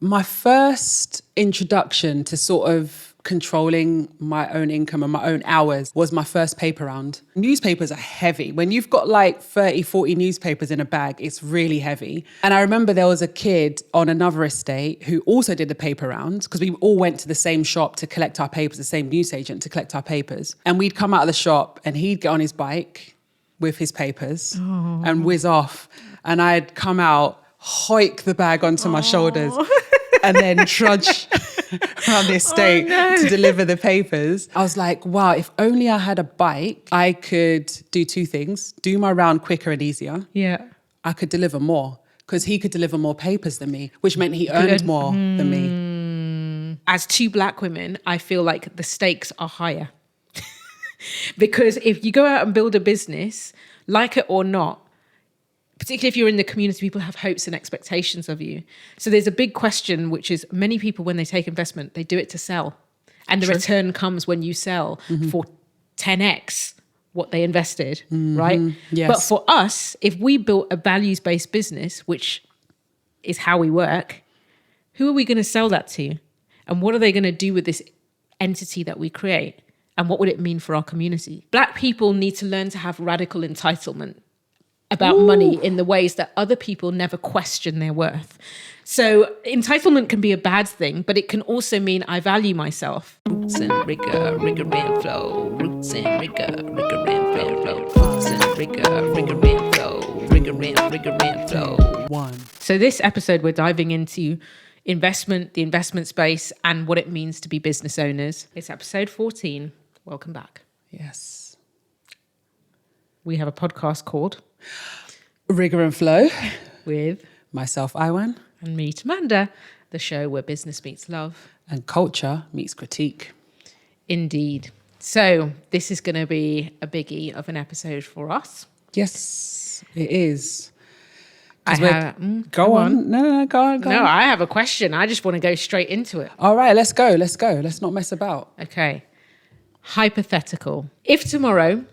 My first introduction to sort of controlling my own income and my own hours was my first paper round. Newspapers are heavy. When you've got like 30, 40 newspapers in a bag, it's really heavy. And I remember there was a kid on another estate who also did the paper round because we all went to the same shop to collect our papers, the same newsagent to collect our papers. And we'd come out of the shop and he'd get on his bike with his papers and whiz off. And I'd come out, hoik the bag onto my shoulders and then trudge around the estate to deliver the papers. I was like, wow, if only I had a bike, I could do two things, do my round quicker and easier. Yeah. I could deliver more because he could deliver more papers than me, which meant he earned more than me. As two black women, I feel like the stakes are higher. Because if you go out and build a business, like it or not, particularly if you're in the community, people have hopes and expectations of you. So there's a big question, which is many people, when they take investment, they do it to sell. And the return comes when you sell for 10x what they invested, right? Yes. But for us, if we built a values-based business, which is how we work, who are we going to sell that to? And what are they going to do with this entity that we create? And what would it mean for our community? Black people need to learn to have radical entitlement about money in the ways that other people never question their worth. So entitlement can be a bad thing, but it can also mean I value myself. Roots and rigor, rigor and flow. Roots and rigor, rigor and flow. Roots and rigor, rigor and flow. Rigor and flow. So this episode, we're diving into investment, the investment space, and what it means to be business owners. It's episode 14. Welcome back. Yes. We have a podcast called Rigor and Flow with myself, Aiwan, and me, Tamanda, the show where business meets love and culture meets critique. Indeed. So this is going to be a biggie of an episode for us. Yes, it is. Go on. No, go on. No, I have a question. I just want to go straight into it. All right, let's go. Let's not mess about. Okay. Hypothetical. If tomorrow,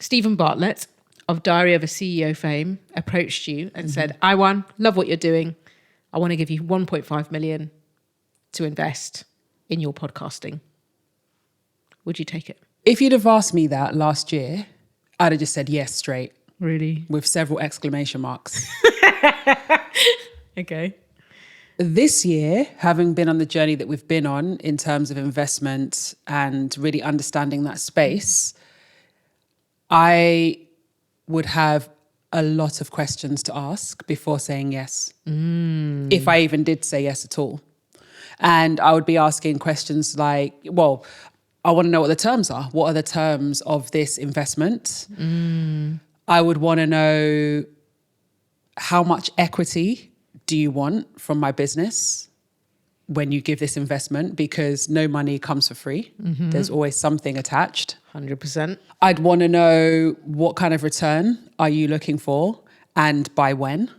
Steven Bartlett of Diary of a CEO fame approached you and said, Aiwan, love what you're doing. I want to give you 1.5 million to invest in your podcasting. Would you take it? If you'd have asked me that last year, I'd have just said yes straight. Really? With several exclamation marks. Okay. This year, having been on the journey that we've been on in terms of investment and really understanding that space, I would have a lot of questions to ask before saying yes. If I even did say yes at all. And I would be asking questions like, well, I want to know what the terms are. What are the terms of this investment? I would want to know how much equity do you want from my business when you give this investment, because no money comes for free. There's always something attached. 100%. I'd want to know what kind of return are you looking for and by when.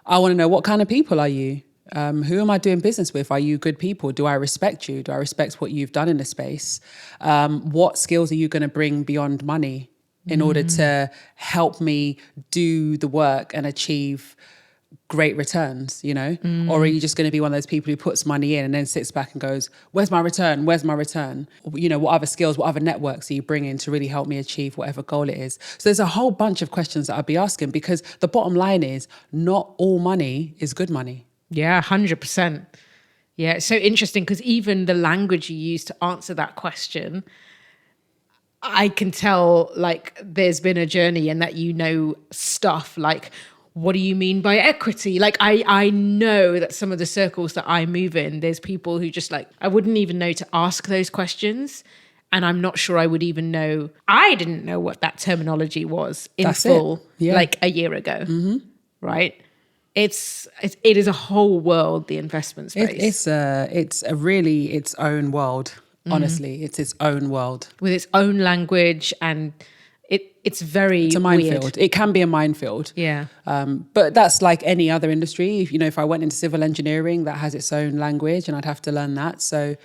I want to know what kind of people are you? Who am I doing business with? Are you good people? Do I respect you? Do I respect what you've done in the space? What skills are you going to bring beyond money in order to help me do the work and achieve great returns, you know? Or are you just going to be one of those people who puts money in and then sits back and goes, where's my return? Where's my return? You know, what other skills, what other networks are you bringing to really help me achieve whatever goal it is? So there's a whole bunch of questions that I'd be asking, because the bottom line is not all money is good money. Yeah, 100%. Yeah, it's so interesting because even the language you use to answer that question, I can tell like there's been a journey and that you know stuff like, what do you mean by equity? Like I know that some of the circles that I move in, there's people who just like, I wouldn't even know to ask those questions. And I'm not sure I would even know, I didn't know what that terminology was in That's full Yeah. like a year ago, right? It is a whole world, the investment space. It's a really its own world. Honestly, it's its own world with its own language, and it's a minefield. Weird. It can be a minefield. Yeah. But that's like any other industry. If I went into civil engineering, that has its own language and I'd have to learn that. So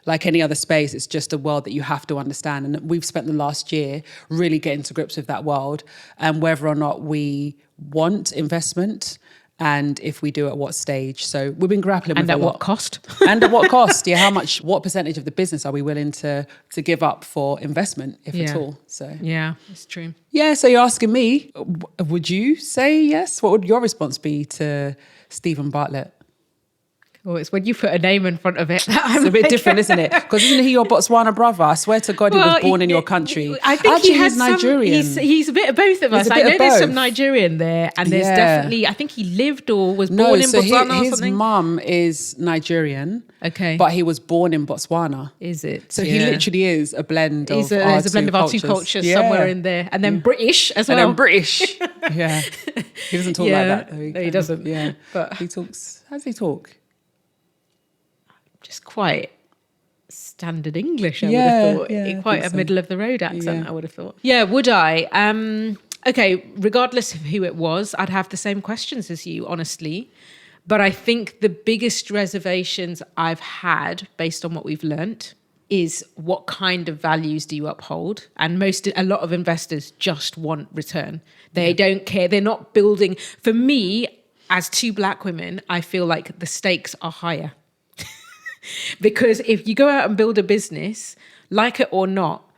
like any other space, it's just a world that you have to understand. And we've spent the last year really getting to grips with that world and whether or not we want investment And if we do, at what stage? So we've been grappling with And a at lot. what cost? And at what cost? Yeah, what percentage of the business are we willing to give up for investment, if at all? So yeah, it's true. yeah, so you're asking me, would you say yes? What would your response be to Steven Bartlett? Well, it's when you put a name in front of it. It's a bit different, isn't it? Because isn't he your Botswana brother? I swear to God, he was born in your country. I think Actually, he has he's Nigerian. He's a bit of both of us. a I bit know of there's some both. Nigerian there, and there's definitely, I think he lived or was No, born in so Botswana or his something. mum is Nigerian. Okay. But he was born in Botswana. Is it? So he literally is a blend of There's a blend of our two cultures somewhere in there. And then British as well. And then British. Yeah. He doesn't talk like that though. No, he doesn't. Yeah. But he talks, how does he talk? Just quite standard English, I would have thought. Yeah, Quite a middle of the road accent, Yeah. I would have thought. Yeah, would I? Okay, regardless of who it was, I'd have the same questions as you, honestly. But I think the biggest reservations I've had, based on what we've learnt, is what kind of values do you uphold? And a lot of investors just want return. They don't care. They're not building. For me, as two black women, I feel like the stakes are higher. Because if you go out and build a business, like it or not,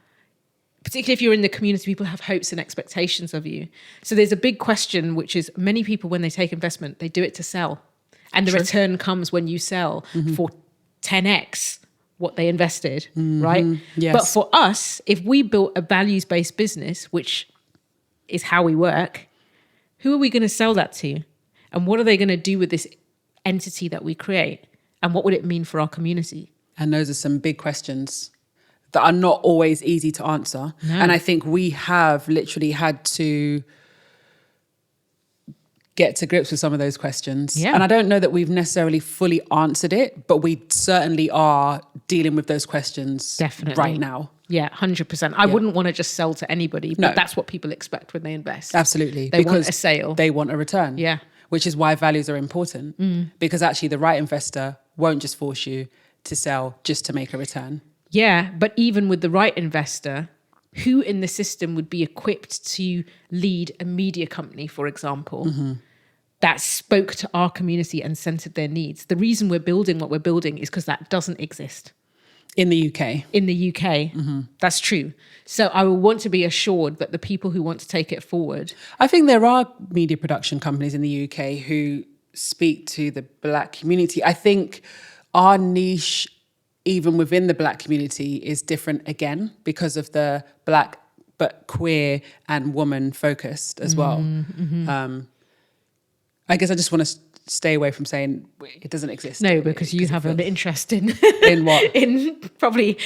particularly if you're in the community, people have hopes and expectations of you. So there's a big question, which is many people, when they take investment, they do it to sell. And the return comes when you sell for 10x what they invested, right? Yes. But for us, if we built a values-based business, which is how we work, who are we going to sell that to? And what are they going to do with this entity that we create? And what would it mean for our community? And those are some big questions that are not always easy to answer. No. And I think we have literally had to get to grips with some of those questions. Yeah. And I don't know that we've necessarily fully answered it, but we certainly are dealing with those questions right now. Yeah, 100%. I wouldn't want to just sell to anybody, but that's what people expect when they invest. Absolutely. They want a sale. They want a return. Yeah. Which is why values are important. Because actually the right investor won't just force you to sell just to make a return. Yeah, but even with the right investor, who in the system would be equipped to lead a media company, for example, that spoke to our community and centered their needs? The reason we're building what we're building is because that doesn't exist. In the UK. In the UK, that's true. So I will want to be assured that the people who want to take it forward. I think there are media production companies in the UK who speak to the black community. I think our niche, even within the black community, is different again because of the black but queer and woman focused as well. I guess I just want to stay away from saying it doesn't exist. No, because you have an interest in what? In probably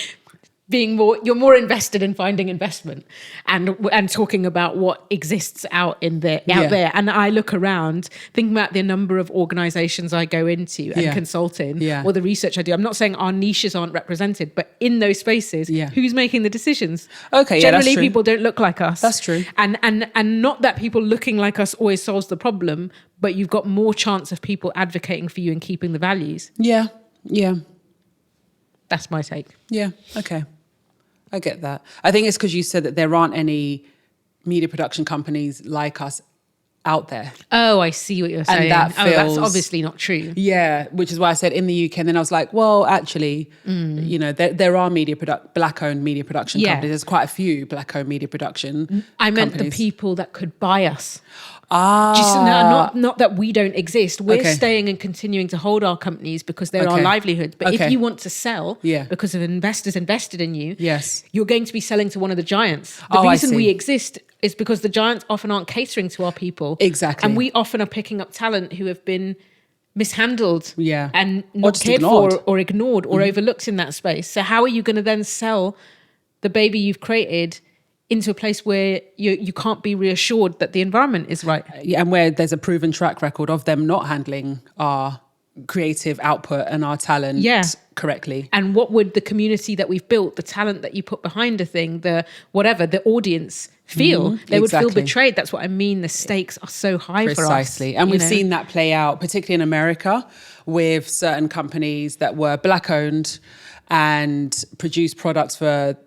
being you're more invested in finding investment and talking about what exists out there. And I look around, thinking about the number of organizations I go into and consult in, or the research I do. I'm not saying our niches aren't represented, but in those spaces, who's making the decisions? Okay, Generally, that's true. people don't look like us. That's true. And not that people looking like us always solves the problem, but you've got more chance of people advocating for you and keeping the values. Yeah. That's my take. Yeah, okay. I get that. I think it's because you said that there aren't any media production companies like us out there. Oh, I see what you're saying. And that's obviously not true. Yeah, which is why I said in the UK. And then I was like, well, actually, there are black-owned media production companies. There's quite a few black-owned media production I meant companies. the people that could buy us. Not that we don't exist. We're staying and continuing to hold our companies because they're our livelihoods. But if you want to sell because of investors invested in you, you're going to be selling to one of the giants. The reason we exist is because the giants often aren't catering to our people. Exactly. And we often are picking up talent who have been mishandled and Or not just cared ignored. for or ignored or overlooked in that space. So how are you going to then sell the baby you've created into a place where you can't be reassured that the environment is right? And where there's a proven track record of them not handling our creative output and our talent correctly. And what would the community that we've built, the talent that you put behind a thing, the audience feel? They would feel betrayed. That's what I mean. The stakes are so high for us. Precisely. And we've seen that play out, particularly in America, with certain companies that were black owned and produced products for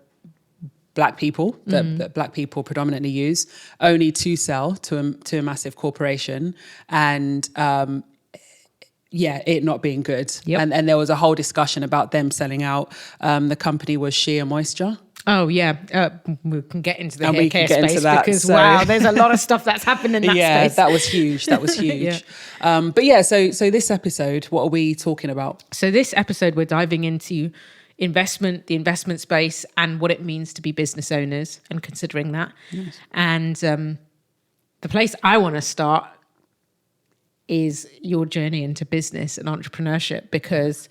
black people that black people predominantly use, only to sell to a massive corporation, and it not being good. Yep. And there was a whole discussion about them selling out. The company was Sheer Moisture. Oh yeah, we can get into the And hair we can care get into space that, because so- wow, there's a lot of stuff that's happened in that Yeah, space. that was huge. That was huge. But yeah, so this episode, what are we talking about? So this episode, we're diving into investment, the investment space, and what it means to be business owners, and considering that. Yes. And the place I want to start is your journey into business and entrepreneurship, because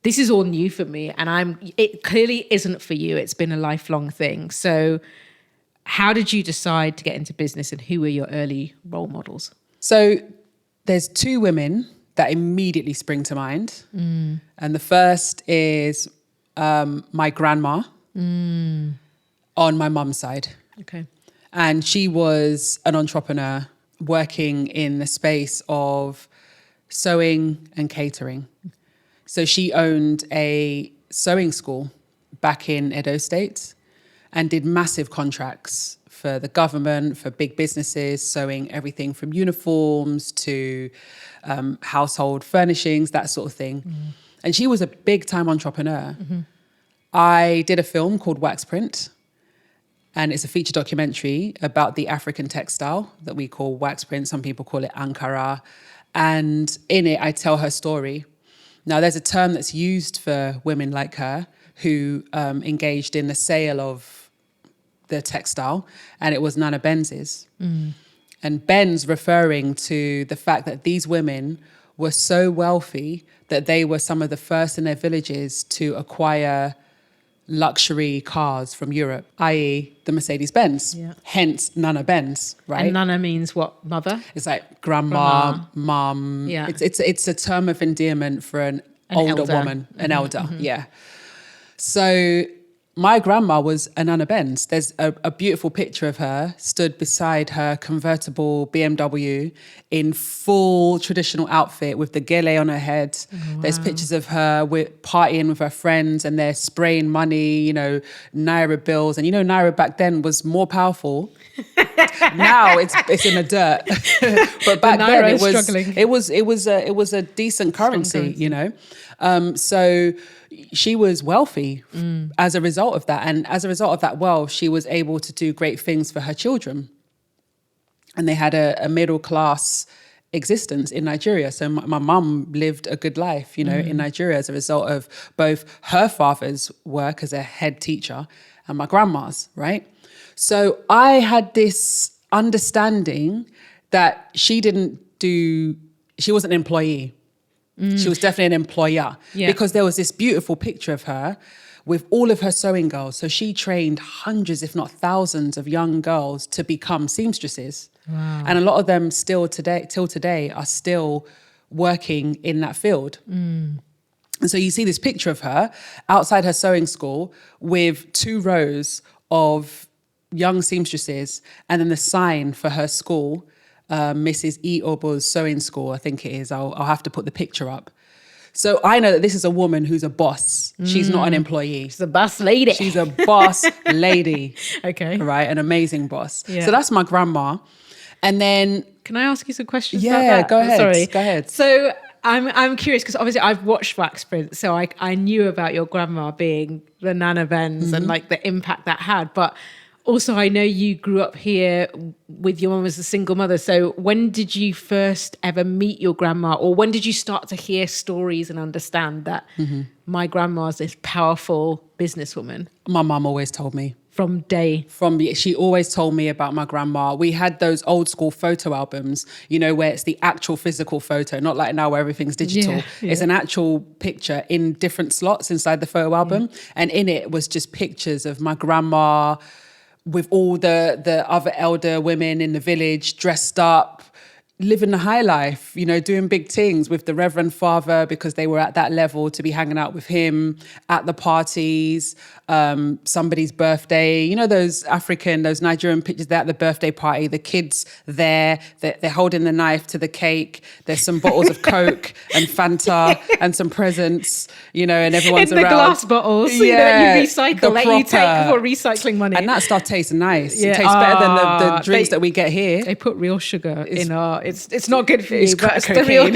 this is all new for me, and it clearly isn't for you. It's been a lifelong thing. So how did you decide to get into business, and who were your early role models? So there's two women that immediately spring to mind. And the first is my grandma on my mum's side. Okay. And she was an entrepreneur working in the space of sewing and catering. So she owned a sewing school back in Edo State and did massive contracts for the government, for big businesses, sewing everything from uniforms to household furnishings, that sort of thing. And she was a big time entrepreneur. I did a film called Wax Print, and it's a feature documentary about the African textile that we call wax print. Some people call it Ankara. And in it, I tell her story. Now, there's a term that's used for women like her who engaged in the sale of the textile, and it was Nana Benz's. And Benz referring to the fact that these women were so wealthy that they were some of the first in their villages to acquire luxury cars from Europe, i.e. the Mercedes-Benz, hence Nana Benz, right? And Nana means what? Mother? It's like grandma, mum. Yeah. It's a term of endearment for an older elder. woman, an elder, yeah. So my grandma was a Nana Benz. There's a beautiful picture of her stood beside her convertible BMW in full traditional outfit with the gele on her head. Wow. There's pictures of her partying with her friends, and they're spraying money, Naira bills. And Naira back then was more powerful. Now it's in the dirt, but back then it was a decent currency, So she was wealthy as a result of that, and as a result of that wealth, she was able to do great things for her children, and they had a middle class existence in Nigeria. So my mum lived a good life, in Nigeria as a result of both her father's work as a head teacher and my grandma's, right? So I had this understanding that she wasn't an employee. She was definitely an employer, because there was this beautiful picture of her with all of her sewing girls. So she trained hundreds, if not thousands of young girls to become seamstresses. Wow. And a lot of them till today are still working in that field. And so you see this picture of her outside her sewing school with 2 rows of young seamstresses, and then the sign for her school, Mrs. E. Obo's sewing school, I think it is. I'll have to put the picture up. So I know that this is a woman who's a boss. She's not an employee. She's a boss lady. She's a boss lady. Okay. Right? An amazing boss. Yeah. So that's my grandma. And then... Can I ask you some questions about that? Go ahead. Sorry. Go ahead. So I'm curious, because obviously I've watched Wax Print, so I knew about your grandma being the Nana Benz and like the impact that had. But also I know you grew up here with your mum as a single mother. So when did you first ever meet your grandma, or when did you start to hear stories and understand that my grandma's this powerful businesswoman? My mum always told me. She always told me about my grandma. We had those old school photo albums, where it's the actual physical photo, not like now where everything's digital. Yeah. It's an actual picture in different slots inside the photo album. And in it was just pictures of my grandma with all the other elder women in the village dressed up, living the high life, doing big things with the Reverend Father because they were at that level to be hanging out with him at the parties, somebody's birthday, those Nigerian pictures, they're at the birthday party, the kids there, they're holding the knife to the cake, there's some bottles of Coke and Fanta and some presents, and everyone's in around. the glass bottles, that you recycle, that you take for recycling money. And that stuff tastes nice. Yeah. It tastes better than the drinks that we get here. They put real sugar in our... It's not good for you, but it's cocaine.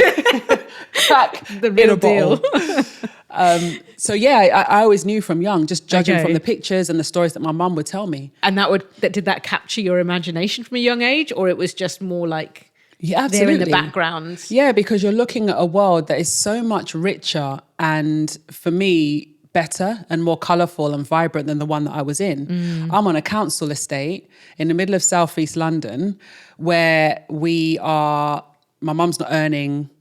the real deal. So yeah, I always knew from young, just judging from the pictures and the stories that my mum would tell me. And did that capture your imagination from a young age, or it was just more like absolutely. There in the background? Yeah, because you're looking at a world that is so much richer and, for me, better and more colourful and vibrant than the one that I was in. I'm on a council estate in the middle of southeast London where my mum's not earning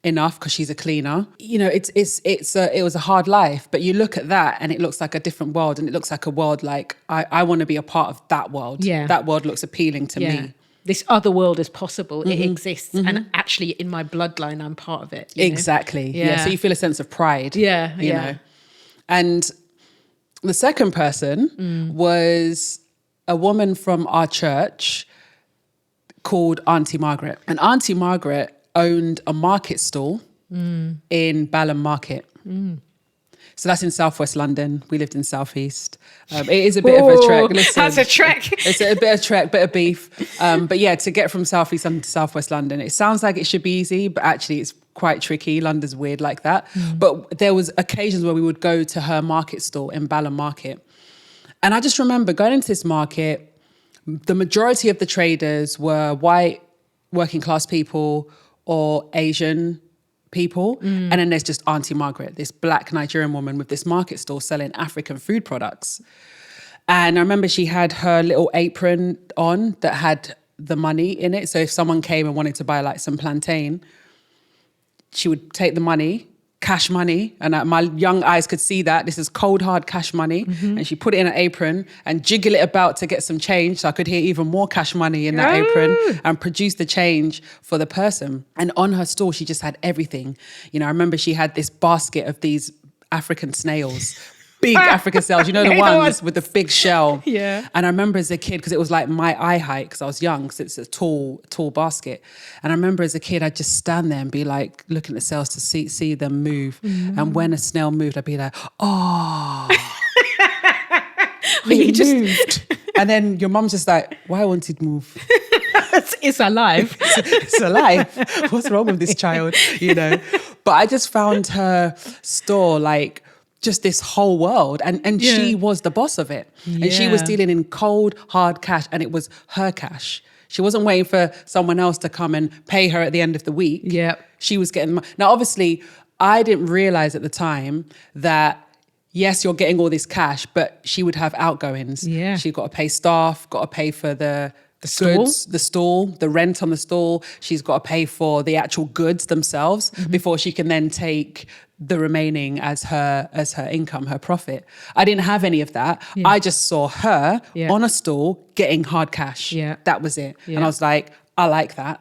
enough because she's a cleaner. It was a hard life, but you look at that and it looks like a different world, and it looks like a world like I want to be a part of that world. Yeah. That world looks appealing to me. This other world is possible. It exists. And actually in my bloodline, I'm part of it. Exactly. Yeah. So you feel a sense of pride. Yeah. You know. And the second person was a woman from our church called Auntie Margaret. And Auntie Margaret owned a market stall in Balham Market. So that's in southwest London. We lived in southeast. It is a bit of a trek. Listen, that's a trek. It's a bit of trek, bit of beef. But yeah, to get from southeast London to southwest London, it sounds like it should be easy, but actually it's quite tricky. London's weird like that. But there was occasions where we would go to her market stall in Balham Market. And I just remember going into this market, the majority of the traders were white, working class people or Asian people. And then there's just Auntie Margaret, this black Nigerian woman with this market stall selling African food products. And I remember she had her little apron on that had the money in it. So if someone came and wanted to buy like some plantain, she would take the money, cash money, and my young eyes could see that. This is cold, hard cash money. And she put it in an apron and jiggle it about to get some change, so I could hear even more cash money in that apron, and produce the change for the person. And on her stall, she just had everything. I remember she had this basket of these African snails, big African snails, the ones with the big shell. Yeah. And I remember as a kid, because it was like my eye height, because I was young, because it's a tall basket. And I remember as a kid, I'd just stand there and be like, looking at the snails to see them move. And when a snail moved, I'd be like, oh, it moved. And then your mum's just like, why won't it move? It's alive. It's alive. What's wrong with this child? But I just found her store like just this whole world. And she was the boss of it. And she was dealing in cold, hard cash, and it was her cash. She wasn't waiting for someone else to come and pay her at the end of the week. Yeah. She was getting... Now, obviously, I didn't realize at the time that, yes, you're getting all this cash, but she would have outgoings. Yeah. She got to pay staff, got to pay for the goods, the stall, the rent on the stall. She's got to pay for the actual goods themselves before she can then take the remaining as her income, her profit. I didn't have any of that. Yeah. I just saw her on a stall getting hard cash. Yeah. That was it. Yeah. And I was like, I like that.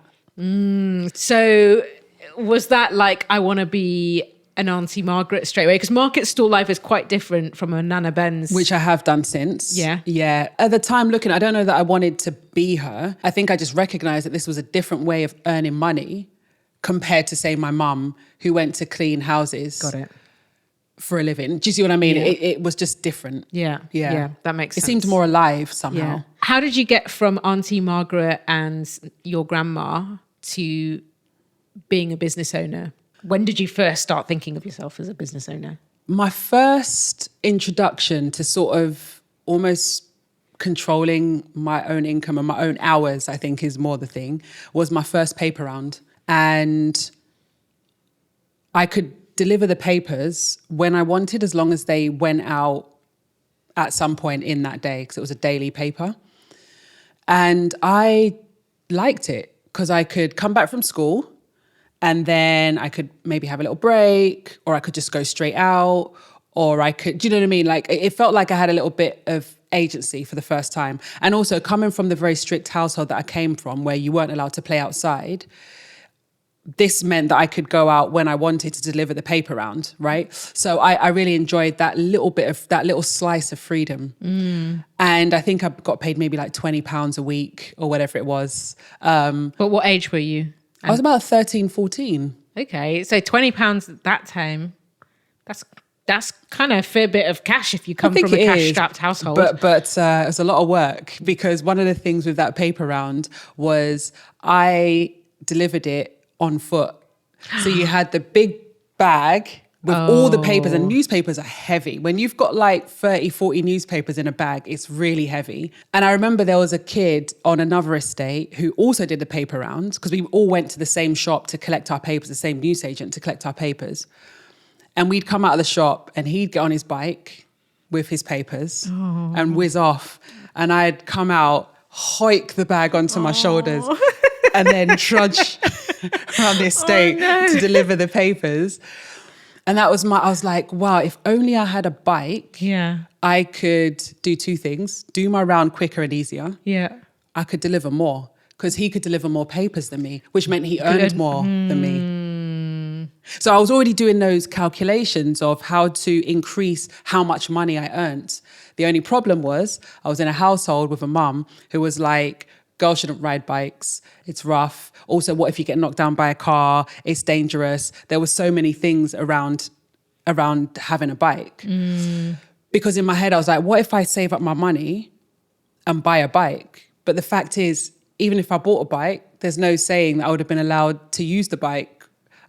So was that like, I want to be an Auntie Margaret straight away? Because market stall life is quite different from a Nana Ben's. Which I have done since. Yeah. Yeah. At the time looking, I don't know that I wanted to be her. I think I just recognized that this was a different way of earning money compared to, say, my mum, who went to clean houses. Got it. For a living. Do you see what I mean? Yeah. It was just different. Yeah. That makes sense. It seemed more alive somehow. Yeah. How did you get from Auntie Margaret and your grandma to being a business owner? When did you first start thinking of yourself as a business owner? My first introduction to sort of almost controlling my own income and my own hours, I think is more the thing, was my first paper round. And I could deliver the papers when I wanted, as long as they went out at some point in that day, because it was a daily paper. And I liked it because I could come back from school and then I could maybe have a little break, or I could just go straight out, or I could, do you know what I mean? Like it felt like I had a little bit of agency for the first time. And also coming from the very strict household that I came from, where you weren't allowed to play outside, this meant that I could go out when I wanted to deliver the paper round, right? So I really enjoyed that little slice of freedom. And I think I got paid maybe like £20 a week or whatever it was. But what age were you? I was about 13, 14. Okay, so £20 at that time, that's kind of a fair bit of cash if you come from a cash-strapped household. But it was a lot of work, because one of the things with that paper round was I delivered it on foot. So you had the big bag with all the papers, and newspapers are heavy. When you've got like 30, 40 newspapers in a bag, it's really heavy. And I remember there was a kid on another estate who also did the paper round, because we all went to the same shop to collect our papers, the same newsagent to collect our papers. And we'd come out of the shop and he'd get on his bike with his papers and whiz off. And I'd come out, hoik the bag onto my shoulders and then trudge around the estate to deliver the papers. And I was like, wow, if only I had a bike, I could do two things: do my round quicker and easier. Yeah. I could deliver more, because he could deliver more papers than me, which meant he earned more than me. So I was already doing those calculations of how to increase how much money I earned. The only problem was I was in a household with a mum who was like, girls shouldn't ride bikes. It's rough. Also, what if you get knocked down by a car? It's dangerous. There were so many things around having a bike. Because in my head, I was like, what if I save up my money and buy a bike? But the fact is, even if I bought a bike, there's no saying that I would have been allowed to use the bike.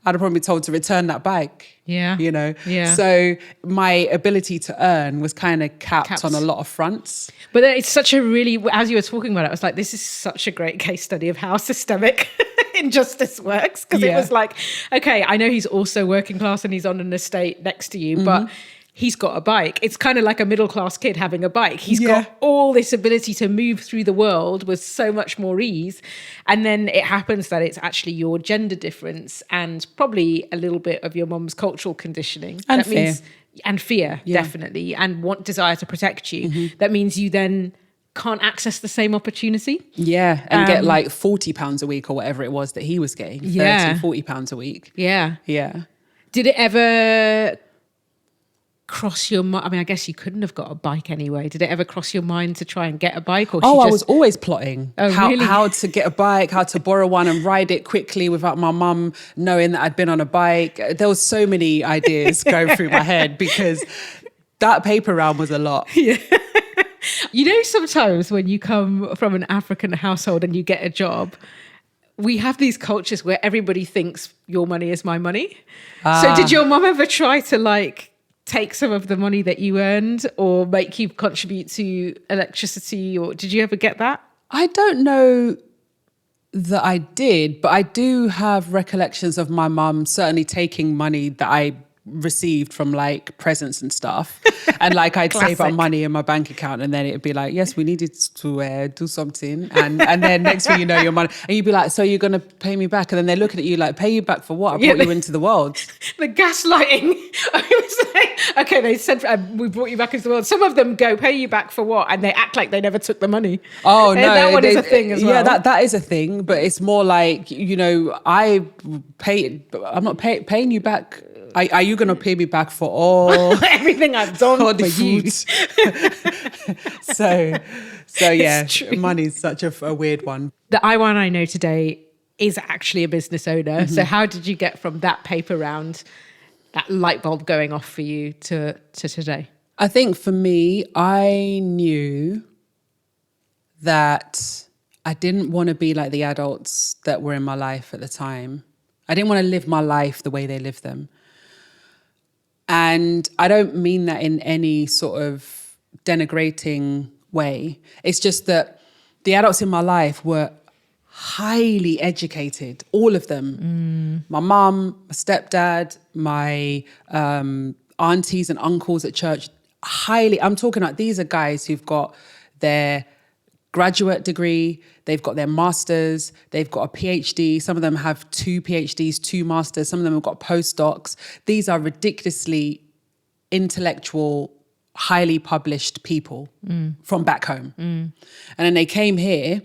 I'd have probably been told to return that bike. Yeah. You know? Yeah. So my ability to earn was kind of capped on a lot of fronts. But it's such a really, as you were talking about it, I was like, this is such a great case study of how systemic injustice works. Because it was like, okay, I know he's also working class and he's on an estate next to you, but he's got a bike. It's kind of like a middle-class kid having a bike. He's got all this ability to move through the world with so much more ease. And then it happens that it's actually your gender difference and probably a little bit of your mum's cultural conditioning. And fear. And fear, definitely. And desire to protect you. That means you then can't access the same opportunity. Yeah, and get like £40 a week or whatever it was that he was getting. £30, £40 a week. Yeah. Yeah. Did it ever cross your mind? I mean, I guess you couldn't have got a bike anyway. Did it ever cross your mind to try and get a bike? Or I was always plotting really? how to get a bike, how to borrow one and ride it quickly without my mum knowing that I'd been on a bike. There was so many ideas going through my head, because that paper round was a lot. Yeah. You know, sometimes when you come from an African household and you get a job, we have these cultures where everybody thinks your money is my money. So did your mum ever try to like take some of the money that you earned or make you contribute to electricity, or did you ever get that? I don't know that I did, but I do have recollections of my mum certainly taking money that I received from like presents and stuff, and like I'd save up money in my bank account, and then it'd be like, yes, we needed to do something, and then next thing you know, your money, and you'd be like, so you're gonna pay me back? And then they're looking at you like, pay you back for what? I brought you into the world. The gaslighting. I was like, okay, they said we brought you back into the world. Some of them go, pay you back for what? And they act like they never took the money. Oh no, that one is a thing as well. Yeah, that is a thing, but it's more like, you know, I'm not paying you back. Are you going to pay me back for all everything I've done for the you? so yeah, money's such a weird one. The Aiwan I know today is actually a business owner. So how did you get from that paper round, that light bulb going off for you to today? I think for me, I knew that I didn't want to be like the adults that were in my life at the time. I didn't want to live my life the way they lived them. And I don't mean that in any sort of denigrating way. It's just that the adults in my life were highly educated, all of them. My mum, my stepdad, my aunties and uncles at church, I'm talking about, these are guys who've got their graduate degree, they've got their masters, they've got a PhD. Some of them have 2 PhDs, 2 masters. Some of them have got postdocs. These are ridiculously intellectual, highly published people from back home. And then they came here,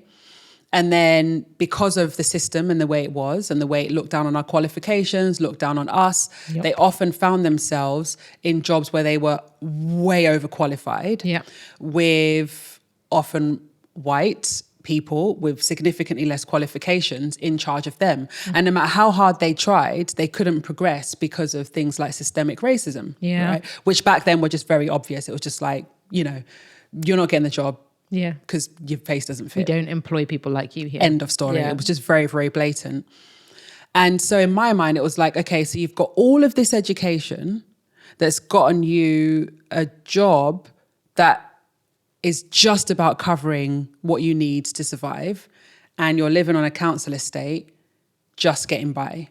and then because of the system and the way it was and the way it looked down on our qualifications, looked down on us, they often found themselves in jobs where they were way overqualified with often white people with significantly less qualifications in charge of them. And no matter how hard they tried, they couldn't progress because of things like systemic racism, right? Which back then were just very obvious. It was just like, you know, you're not getting the job because your face doesn't fit. We don't employ people like you here. End of story. It was just very, very blatant. And so in my mind, it was like, okay, so you've got all of this education that's gotten you a job that is just about covering what you need to survive, and you're living on a council estate, just getting by.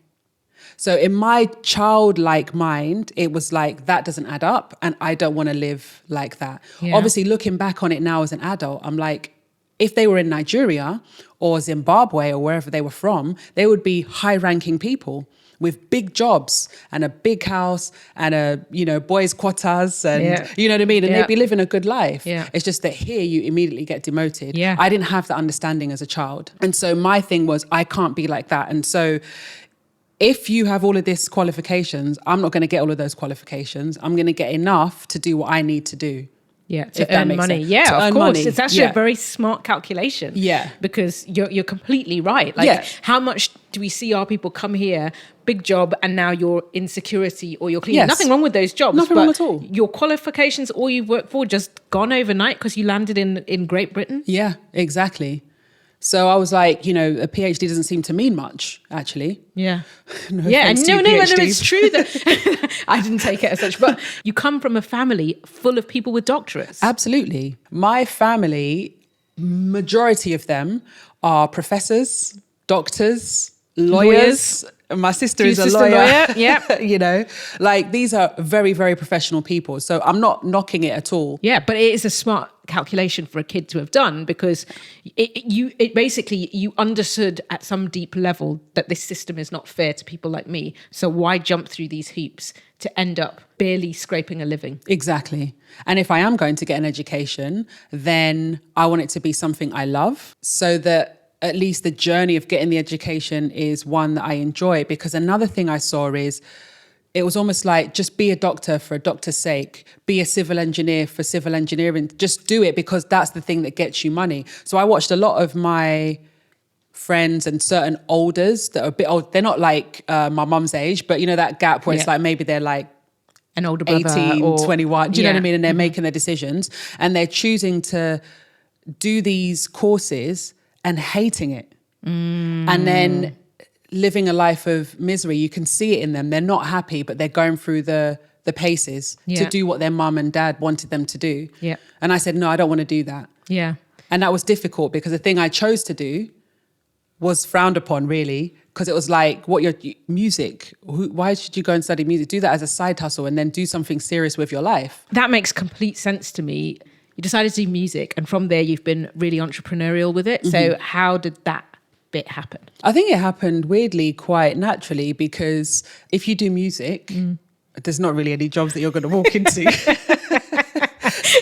So in my childlike mind, it was like, that doesn't add up, and I don't want to live like that. Obviously, looking back on it now as an adult, I'm like, if they were in Nigeria or Zimbabwe or wherever they were from, they would be high-ranking people with big jobs and a big house and a, you know, boys' quarters and, you know what I mean? And they'd be living a good life. It's just that here you immediately get demoted. I didn't have that understanding as a child. And so my thing was, I can't be like that. And so if you have all of these qualifications, I'm not going to get all of those qualifications. I'm going to get enough to do what I need to do. To earn money. Sense. To of earn course. money. It's actually a very smart calculation. Because you're completely right. Like, how much do we see our people come here, big job, and now you're in security or you're cleaning? Nothing wrong with those jobs. Nothing wrong at all. Your qualifications, all you've worked for, just gone overnight because you landed in Great Britain. Yeah, exactly. So I was like, you know, a PhD doesn't seem to mean much, actually. No, PhDs. it's true that I didn't take it as such. But you come from a family full of people with doctorates. Absolutely. My family, majority of them are professors, doctors, lawyers. My sister is a lawyer. You know, like these are very, very professional people. So I'm not knocking it at all. Yeah, but it is a smart calculation for a kid to have done, because it basically, you understood at some deep level that this system is not fair to people like me. So why jump through these hoops to end up barely scraping a living? Exactly. And if I am going to get an education, then I want it to be something I love, so that at least the journey of getting the education is one that I enjoy. Because another thing I saw is, it was almost like, just be a doctor for a doctor's sake, be a civil engineer for civil engineering, just do it because that's the thing that gets you money. So I watched a lot of my friends and certain olders that are a bit old. They're not like my mum's age, but you know, that gap where it's like, maybe they're like an older brother 18, or 21, do you know what I mean? And they're making their decisions, and they're choosing to do these courses and hating it. And then living a life of misery. You can see it in them. They're not happy, but they're going through the paces to do what their mum and dad wanted them to do. And I said, no, I don't want to do that. And that was difficult, because the thing I chose to do was frowned upon, really, because it was like, what, your music? Why should you go and study music? Do that as a side hustle and then do something serious with your life. That makes complete sense to me. You decided to do music, and from there you've been really entrepreneurial with it. So how did that bit happen? I think it happened weirdly quite naturally, because if you do music, there's not really any jobs that you're going to walk into.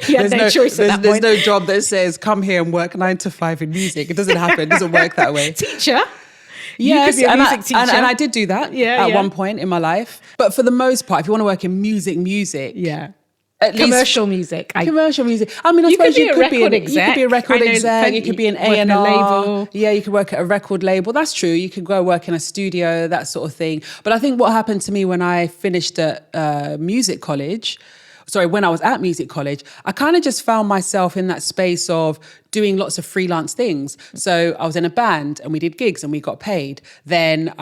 You had no choice at that There's point. no job that says, come here and work 9 to 5 in music. It doesn't happen. It doesn't work that way. Teacher? Yes, you could be a music teacher. And I did do that at one point in my life. But for the most part, if you want to work in music, at least commercial music. Commercial music. I mean, I suppose you could be a record exec. You could be an A&R. label. Yeah, you could work at a record label. That's true. You could go work in a studio, that sort of thing. But I think what happened to me when I finished at when I was at music college, I kind of just found myself in that space of doing lots of freelance things. So I was in a band and we did gigs and we got paid. Then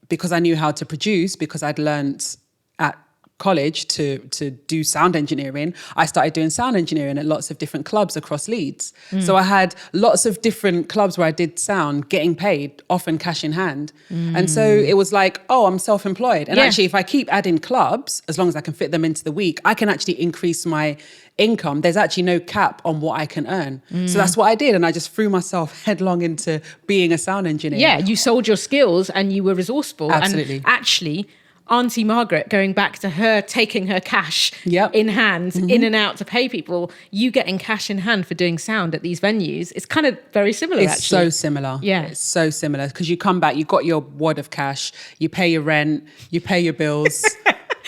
because I knew how to produce, because I'd learned at college to do sound engineering, I started doing sound engineering at lots of different clubs across Leeds. So I had lots of different clubs where I did sound, getting paid, often cash in hand. And so it was like, oh, I'm self-employed. And actually, if I keep adding clubs, as long as I can fit them into the week, I can actually increase my income. There's actually no cap on what I can earn. So that's what I did. And I just threw myself headlong into being a sound engineer. Yeah, you sold your skills and you were resourceful. Absolutely. And actually, Auntie Margaret going back to her taking her cash in hand, in and out to pay people, you getting cash in hand for doing sound at these venues. It's kind of very similar, It's so similar. Yeah. It's so similar because you come back, you got your wad of cash, you pay your rent, you pay your bills.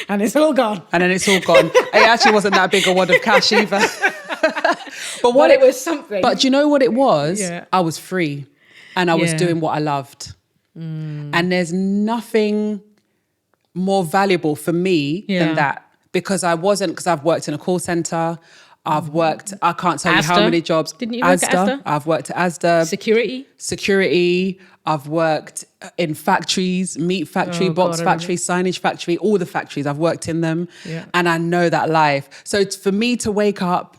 And it's all gone. And then it's all gone. It actually wasn't that big a wad of cash either. But it was something. But do you know what it was? Yeah. I was free and I was doing what I loved. And there's nothing more valuable for me than that, because I've worked in a call center. I've worked, I can't tell you how many jobs. Didn't you work at Asda? I've worked at Asda. Security. I've worked in factories, meat factory, box factory, signage factory, all the factories. I've worked in them and I know that life. So it's for me to wake up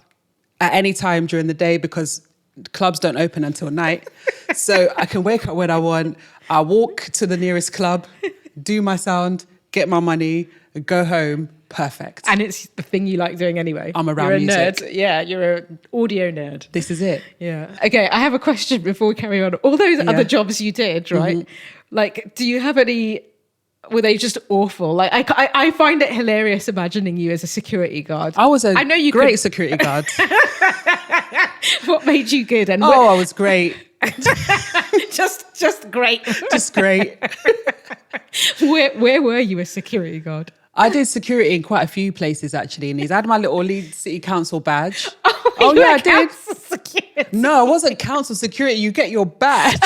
at any time during the day, because clubs don't open until night. So I can wake up when I want. I walk to the nearest club, do my sound, get my money, go home. Perfect. And it's the thing you like doing anyway. I'm around you're a music. Nerd. Yeah, you're an audio nerd. This is it. Yeah. Okay, I have a question before we carry on. All those other jobs you did, right? Like, do you have any... Were they just awful? Like, I find it hilarious imagining you as a security guard. I was I know you great security guard. What made you good? And I was great. just great. Just great. Where were you a security guard? I did security in quite a few places actually. And I had my little Leeds City Council badge. Oh yeah, I did. Security. No, it wasn't council security. You get your badge.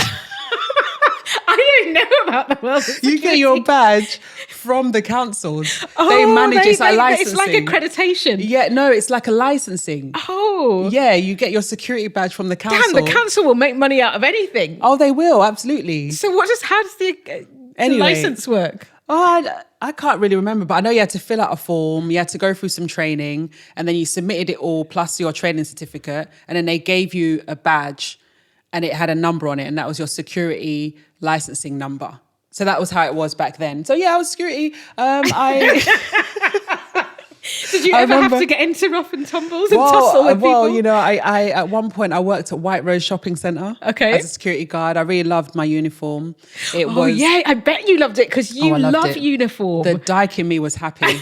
I don't know about the world of security. You get your badge from the councils. They manage it's like licensing. It's like accreditation. Yeah, no, it's like a licensing. Oh. Yeah, you get your security badge from the council. Damn, the council will make money out of anything. Oh, they will, absolutely. So how does the license work? Oh, I can't really remember, but I know you had to fill out a form, you had to go through some training, and then you submitted it all plus your training certificate, and then they gave you a badge and it had a number on it, and that was your security licensing number. So that was how it was back then. So yeah, I was security. Did you ever have to get into rough and tumbles and tussle with people? Well, you know, I at one point I worked at White Rose Shopping Centre as a security guard. I really loved my uniform. Yeah, I bet you loved it because you love uniform. The dyke in me was happy.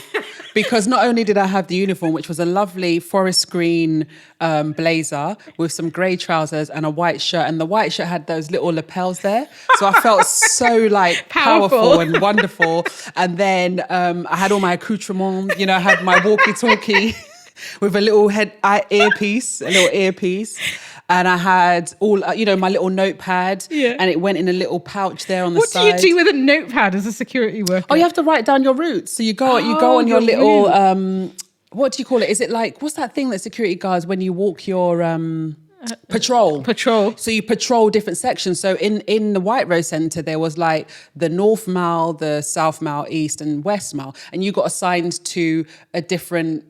Because not only did I have the uniform, which was a lovely forest green blazer with some grey trousers and a white shirt. And the white shirt had those little lapels there. So I felt so like powerful and wonderful. And then I had all my accoutrements. You know, I had my walkie-talkie with a little earpiece. And I had all, my little notepad, and it went in a little pouch there on the side. What do you do with a notepad as a security worker? Oh, you have to write down your routes. So you go on your little, what do you call it? Is it like, what's that thing that security guards when you walk your patrol? Patrol. So you patrol different sections. So in the White Rose Centre, there was like the North Mall, the South Mall, East and West Mall. And you got assigned to a different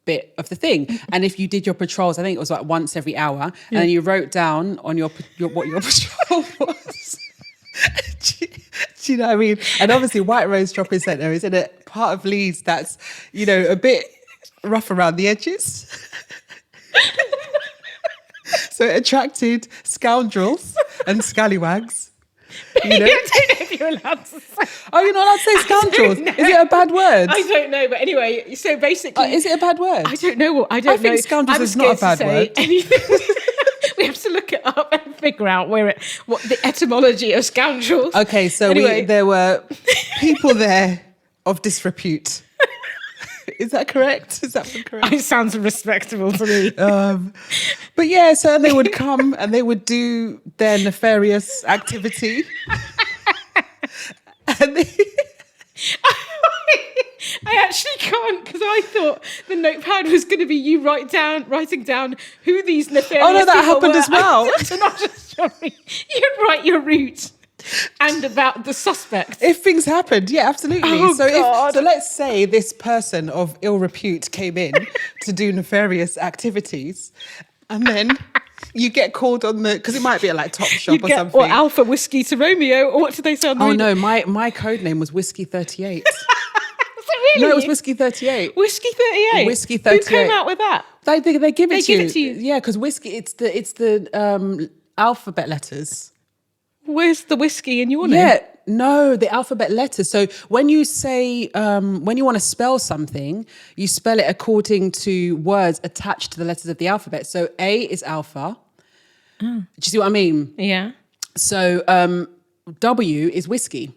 bit of the thing, and if you did your patrols, I think it was like once every hour, and then you wrote down on your what your patrol was. do you know what I mean? And obviously, White Rose Shopping Centre is in a part of Leeds that's a bit rough around the edges, so it attracted scoundrels and scallywags. I don't know if you're allowed to say. Oh, you're not allowed to say scoundrels? Is it a bad word? I don't know, but anyway, so basically... is it a bad word? I don't know. I think scoundrels is not a bad word. Anything. We have to look it up and figure out what the etymology of scoundrels. Okay, so anyway. There were people there of disrepute. Is that correct? Is that correct? It sounds respectable to me. But yeah, so they would come and they would do their nefarious activity. And I actually can't, because I thought the notepad was going to be you writing down who these nefarious people were. Oh no, that happened as well. So not just you'd write your route and about the suspect. If things happened, yeah, absolutely. Oh, so God. so let's say this person of ill repute came in to do nefarious activities, and then you get called on because it might be at like Top Shop or something. Or Alpha Whiskey to Romeo, or what did they say on the no, my code name was Whiskey 38. Really? No, it was Whiskey 38. Whiskey 38? Whiskey 38. Who came out with that? They give it to you. They give it to you? Yeah, because whiskey, it's the alphabet letters. Where's the whiskey in your name? Yeah, No, the alphabet letters. So when you say, when you want to spell something, you spell it according to words attached to the letters of the alphabet. So A is alpha. Do you see what I mean? Yeah. So W is whiskey.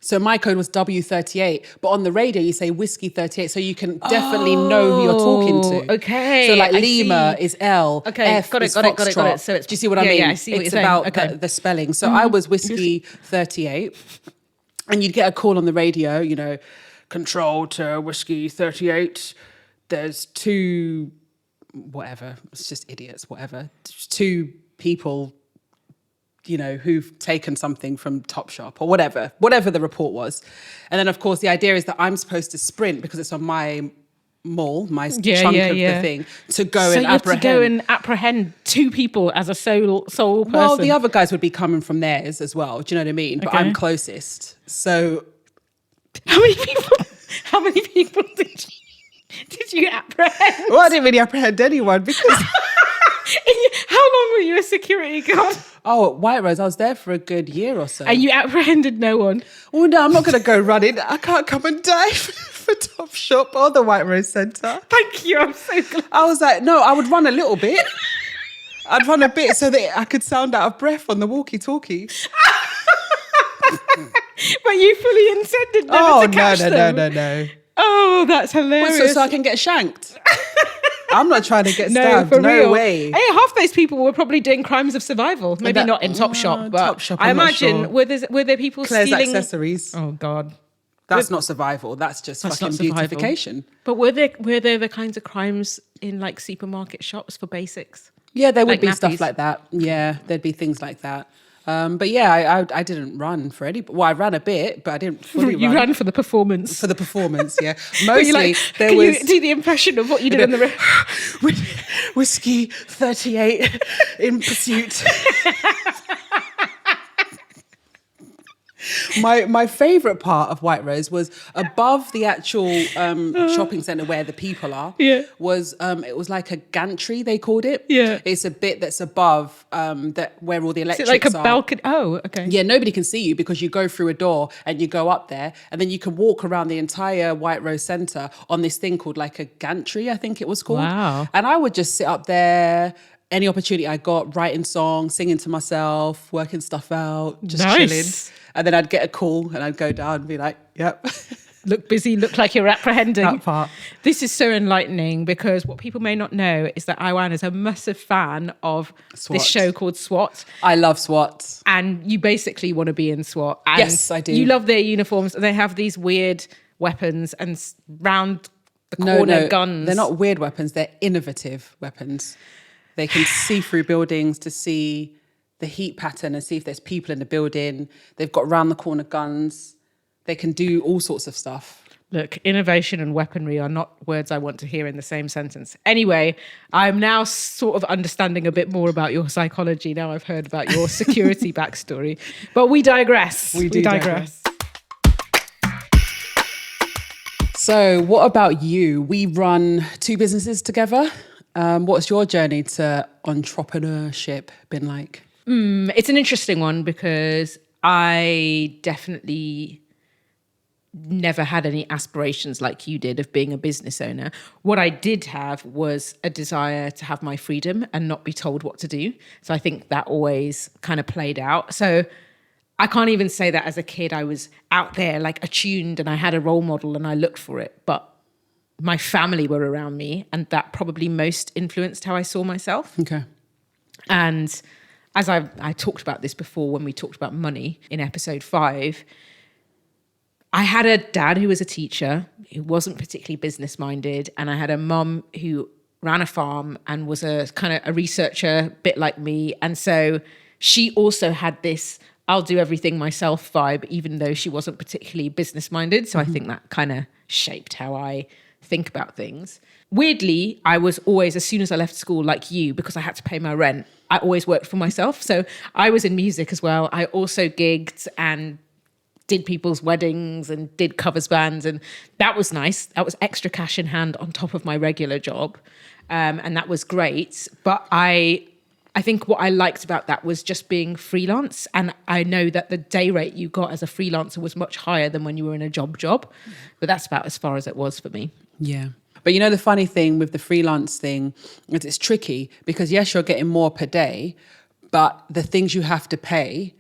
So my code was W38, but on the radio you say whiskey 38, so you can definitely know who you're talking to. Okay. So like I Lima see. is L. Okay, F got it, is got it, got it, got Foxtrot. it. So it's, do you see what I yeah, mean? yeah, I see what it's you're saying. about Okay. the spelling. So I was whiskey 38, and you'd get a call on the radio, you know, control to whiskey 38. There's two, whatever. It's just idiots, whatever. There's two people, you know, who've taken something from Topshop or whatever the report was. And then, of course, the idea is that I'm supposed to sprint because it's on my mall, my chunk of the thing, to go and apprehend. So you have to go and apprehend two people as a sole person. Well, the other guys would be coming from theirs as well. Do you know what I mean? But Okay. I'm closest. So How many people did you apprehend? well, I didn't really apprehend anyone because... How long were you a security guard? Oh, at White Rose, I was there for a good year or so. And you apprehended no one? Oh, no, I'm not going to go running. I can't come and die for Topshop or the White Rose Centre. Thank you, I'm so glad. I was like, no, I would run a little bit. I'd run a bit so that I could sound out of breath on the walkie-talkie. But you fully intended never to catch them. No. Oh, that's hilarious. So I can get shanked. I'm not trying to get No, stabbed. for No real. way. Hey, half those people were probably doing crimes of survival. Maybe not in Topshop, but Topshop, I I'm not imagine sure. were there people Claire's stealing accessories. Oh God. That's not survival. That's just That's fucking not survival. beautification. But were there the kinds of crimes in like supermarket shops for basics? Yeah, there would Like be stuff nappies. like that. Yeah, there'd be things like that. But yeah, I didn't run for any. Well, I ran a bit, but I didn't fully You ran for the performance. for the performance. Yeah, But mostly you like, there can was you do the impression of what you did on the whiskey 38 in pursuit. My favourite part of White Rose was above the actual shopping centre where the people are. Yeah. Was it was like a gantry they called it. Yeah. It's a bit that's above that where all the Is electrics it like a are. balcony? Oh, okay. Yeah, nobody can see you because you go through a door and you go up there and then you can walk around the entire White Rose Centre on this thing called like a gantry, I think it was called. Wow. And I would just sit up there, any opportunity I got, writing songs, singing to myself, working stuff out, just Nice. chilling. And then I'd get a call and I'd go down and be like, yep. Look busy, look like you're apprehending. That part. This is so enlightening because what people may not know is that Aiwan is a massive fan of SWAT. this show called SWAT. I love SWAT. And you basically want to be in SWAT. And Yes, I do. You love their uniforms. They have these weird weapons and round the corner guns. They're not weird weapons, they're innovative weapons. They can see through buildings to see the heat pattern and see if there's people in the building. They've got round the corner guns. They can do all sorts of stuff. Look, innovation and weaponry are not words I want to hear in the same sentence. Anyway, I'm now sort of understanding a bit more about your psychology. Now I've heard about your security backstory. But we digress. We digress. So what about you? We run two businesses together. What's your journey to entrepreneurship been like? It's an interesting one because I definitely never had any aspirations like you did of being a business owner. What I did have was a desire to have my freedom and not be told what to do. So I think that always kind of played out. So I can't even say that as a kid I was out there like attuned and I had a role model and I looked for it. But my family were around me and that probably most influenced how I saw myself. Okay. And as I talked about this before when we talked about money in episode 5, I had a dad who was a teacher who wasn't particularly business minded, and I had a mum who ran a farm and was a kind of a researcher, bit like me. And so she also had this I'll do everything myself vibe, even though she wasn't particularly business minded. So I think that kind of shaped how I think about things. Weirdly, I was always, as soon as I left school, like you, because I had to pay my rent, I always worked for myself. So I was in music as well. I also gigged and did people's weddings and did covers bands. And that was nice. That was extra cash in hand on top of my regular job. And that was great. But I I think what I liked about that was just being freelance. And I know that the day rate you got as a freelancer was much higher than when you were in a job. But that's about as far as it was for me. Yeah. But you know, the funny thing with the freelance thing is it's tricky because yes, you're getting more per day, but the things you have to pay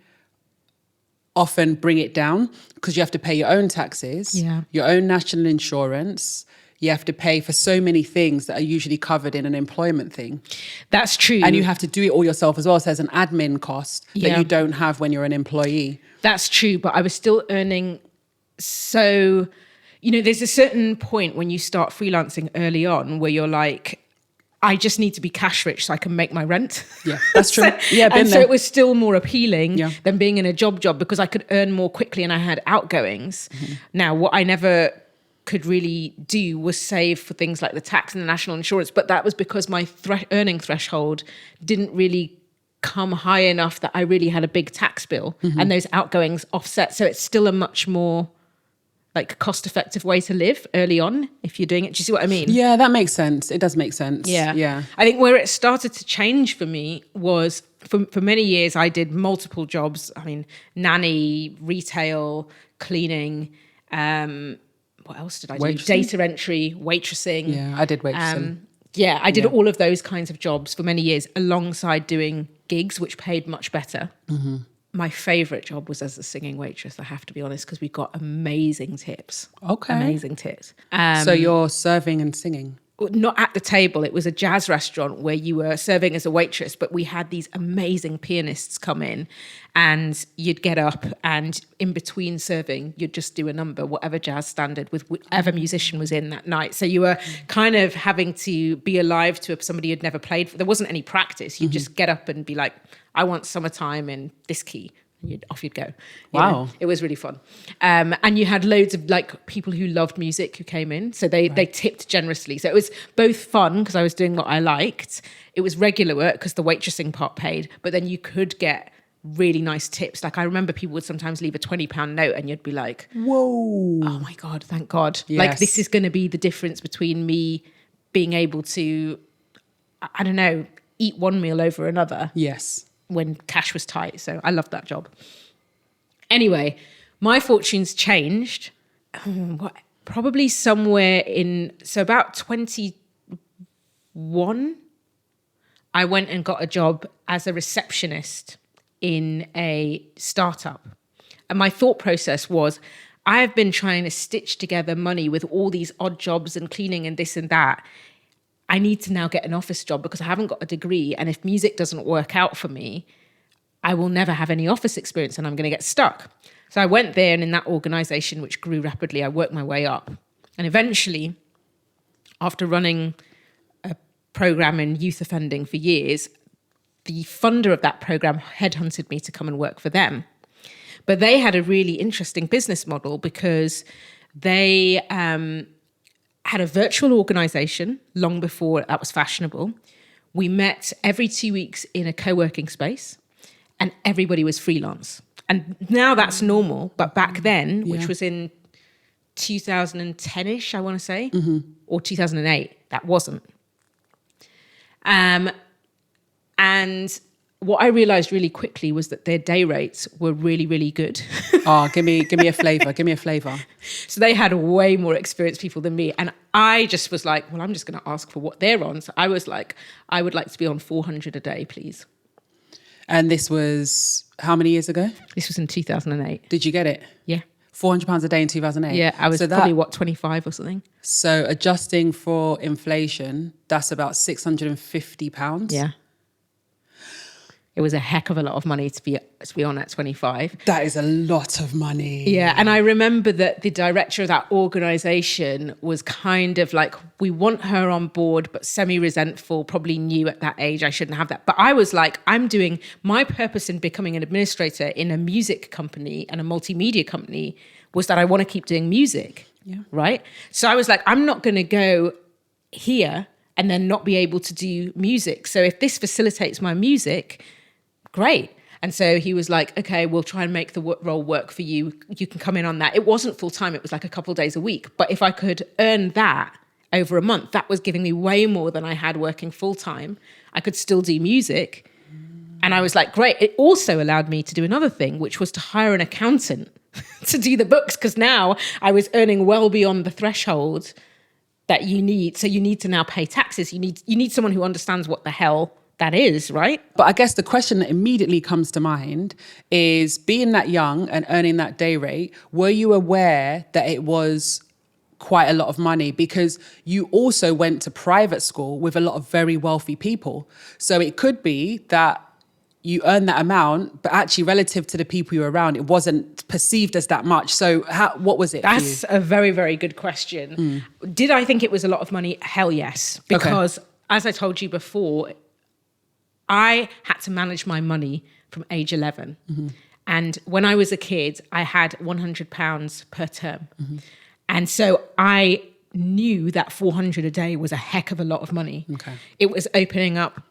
often bring it down because you have to pay your own taxes, your own national insurance. You have to pay for so many things that are usually covered in an employment thing. That's true. And you have to do it all yourself as well. So there's an admin cost that you don't have when you're an employee. That's true. But I was still earning. So, you know, there's a certain point when you start freelancing early on where you're like, I just need to be cash rich so I can make my rent. Yeah, that's true. So it was still more appealing than being in a job because I could earn more quickly and I had outgoings. Now, what I never could really do was save for things like the tax and the national insurance, but that was because my earning threshold didn't really come high enough that I really had a big tax bill and those outgoings offset. So it's still a much more like cost-effective way to live early on if you're doing it. Do you see what I mean? Yeah, that makes sense. It does make sense. Yeah. I think where it started to change for me was for many years I did multiple jobs. I mean, nanny, retail, cleaning, what else did I do? Waitressing? Data entry, waitressing. Yeah, I did waitressing. I did all of those kinds of jobs for many years alongside doing gigs, which paid much better. My favourite job was as a singing waitress, I have to be honest, because we got amazing tips. Okay. Amazing tips. So you're serving and singing? Not at the table. It was a jazz restaurant where you were serving as a waitress, but we had these amazing pianists come in and you'd get up and in between serving, you'd just do a number, whatever jazz standard with whatever musician was in that night. So you were kind of having to be alive to somebody who'd never played. There wasn't any practice. You'd just get up and be like, I want Summertime in this key. And off you'd go. Wow. It was really fun. And you had loads of like people who loved music who came in. So they tipped generously. So it was both fun because I was doing what I liked. It was regular work because the waitressing part paid. But then you could get really nice tips. Like I remember people would sometimes leave a £20 note and you'd be like, whoa. Oh my God, thank God. Yes. Like this is going to be the difference between me being able to, I don't know, eat one meal over another. Yes. When cash was tight. So I loved that job. Anyway, my fortunes changed probably somewhere so about 21, I went and got a job as a receptionist in a startup. And my thought process was, I have been trying to stitch together money with all these odd jobs and cleaning and this and that. I need to now get an office job because I haven't got a degree. And if music doesn't work out for me, I will never have any office experience and I'm going to get stuck. So I went there and in that organization, which grew rapidly, I worked my way up. And eventually, after running a program in youth offending for years, the funder of that program headhunted me to come and work for them. But they had a really interesting business model because they had a virtual organization long before that was fashionable. We met every 2 weeks in a co-working space and everybody was freelance. And now that's normal, but back then, which was in 2010-ish, I want to say, or 2008, that wasn't. And what I realized really quickly was that their day rates were really, really good. Oh, give me a flavor. Give me a flavor. So they had way more experienced people than me. And I just was like, well, I'm just going to ask for what they're on. So I was like, I would like to be on 400 a day, please. And this was how many years ago? This was in 2008. Did you get it? Yeah. £400 a day in 2008? Yeah, I was probably, 25 or something? So adjusting for inflation, that's about £650. Yeah. It was a heck of a lot of money to be on at 25. That is a lot of money. Yeah, and I remember that the director of that organisation was kind of like, we want her on board, but semi-resentful, probably knew at that age I shouldn't have that. But I was like, I'm doing my purpose in becoming an administrator in a music company and a multimedia company was that I want to keep doing music, right? So I was like, I'm not going to go here and then not be able to do music. So if this facilitates my music, great. And so he was like, okay, we'll try and make the role work for you. You can come in on that. It wasn't full time. It was like a couple of days a week. But if I could earn that over a month, that was giving me way more than I had working full time. I could still do music. And I was like, great. It also allowed me to do another thing, which was to hire an accountant to do the books, because now I was earning well beyond the threshold that you need. So you need to now pay taxes. You need someone who understands what the hell that is, right? But I guess the question that immediately comes to mind is, being that young and earning that day rate, were you aware that it was quite a lot of money? Because you also went to private school with a lot of very wealthy people. So it could be that you earned that amount, but actually relative to the people you were around, it wasn't perceived as that much. So what was it for you? That's a very, very good question. Did I think it was a lot of money? Hell yes. Because as I told you before, I had to manage my money from age 11. And when I was a kid, I had £100 per term. And so I knew that 400 a day was a heck of a lot of money. It was opening up.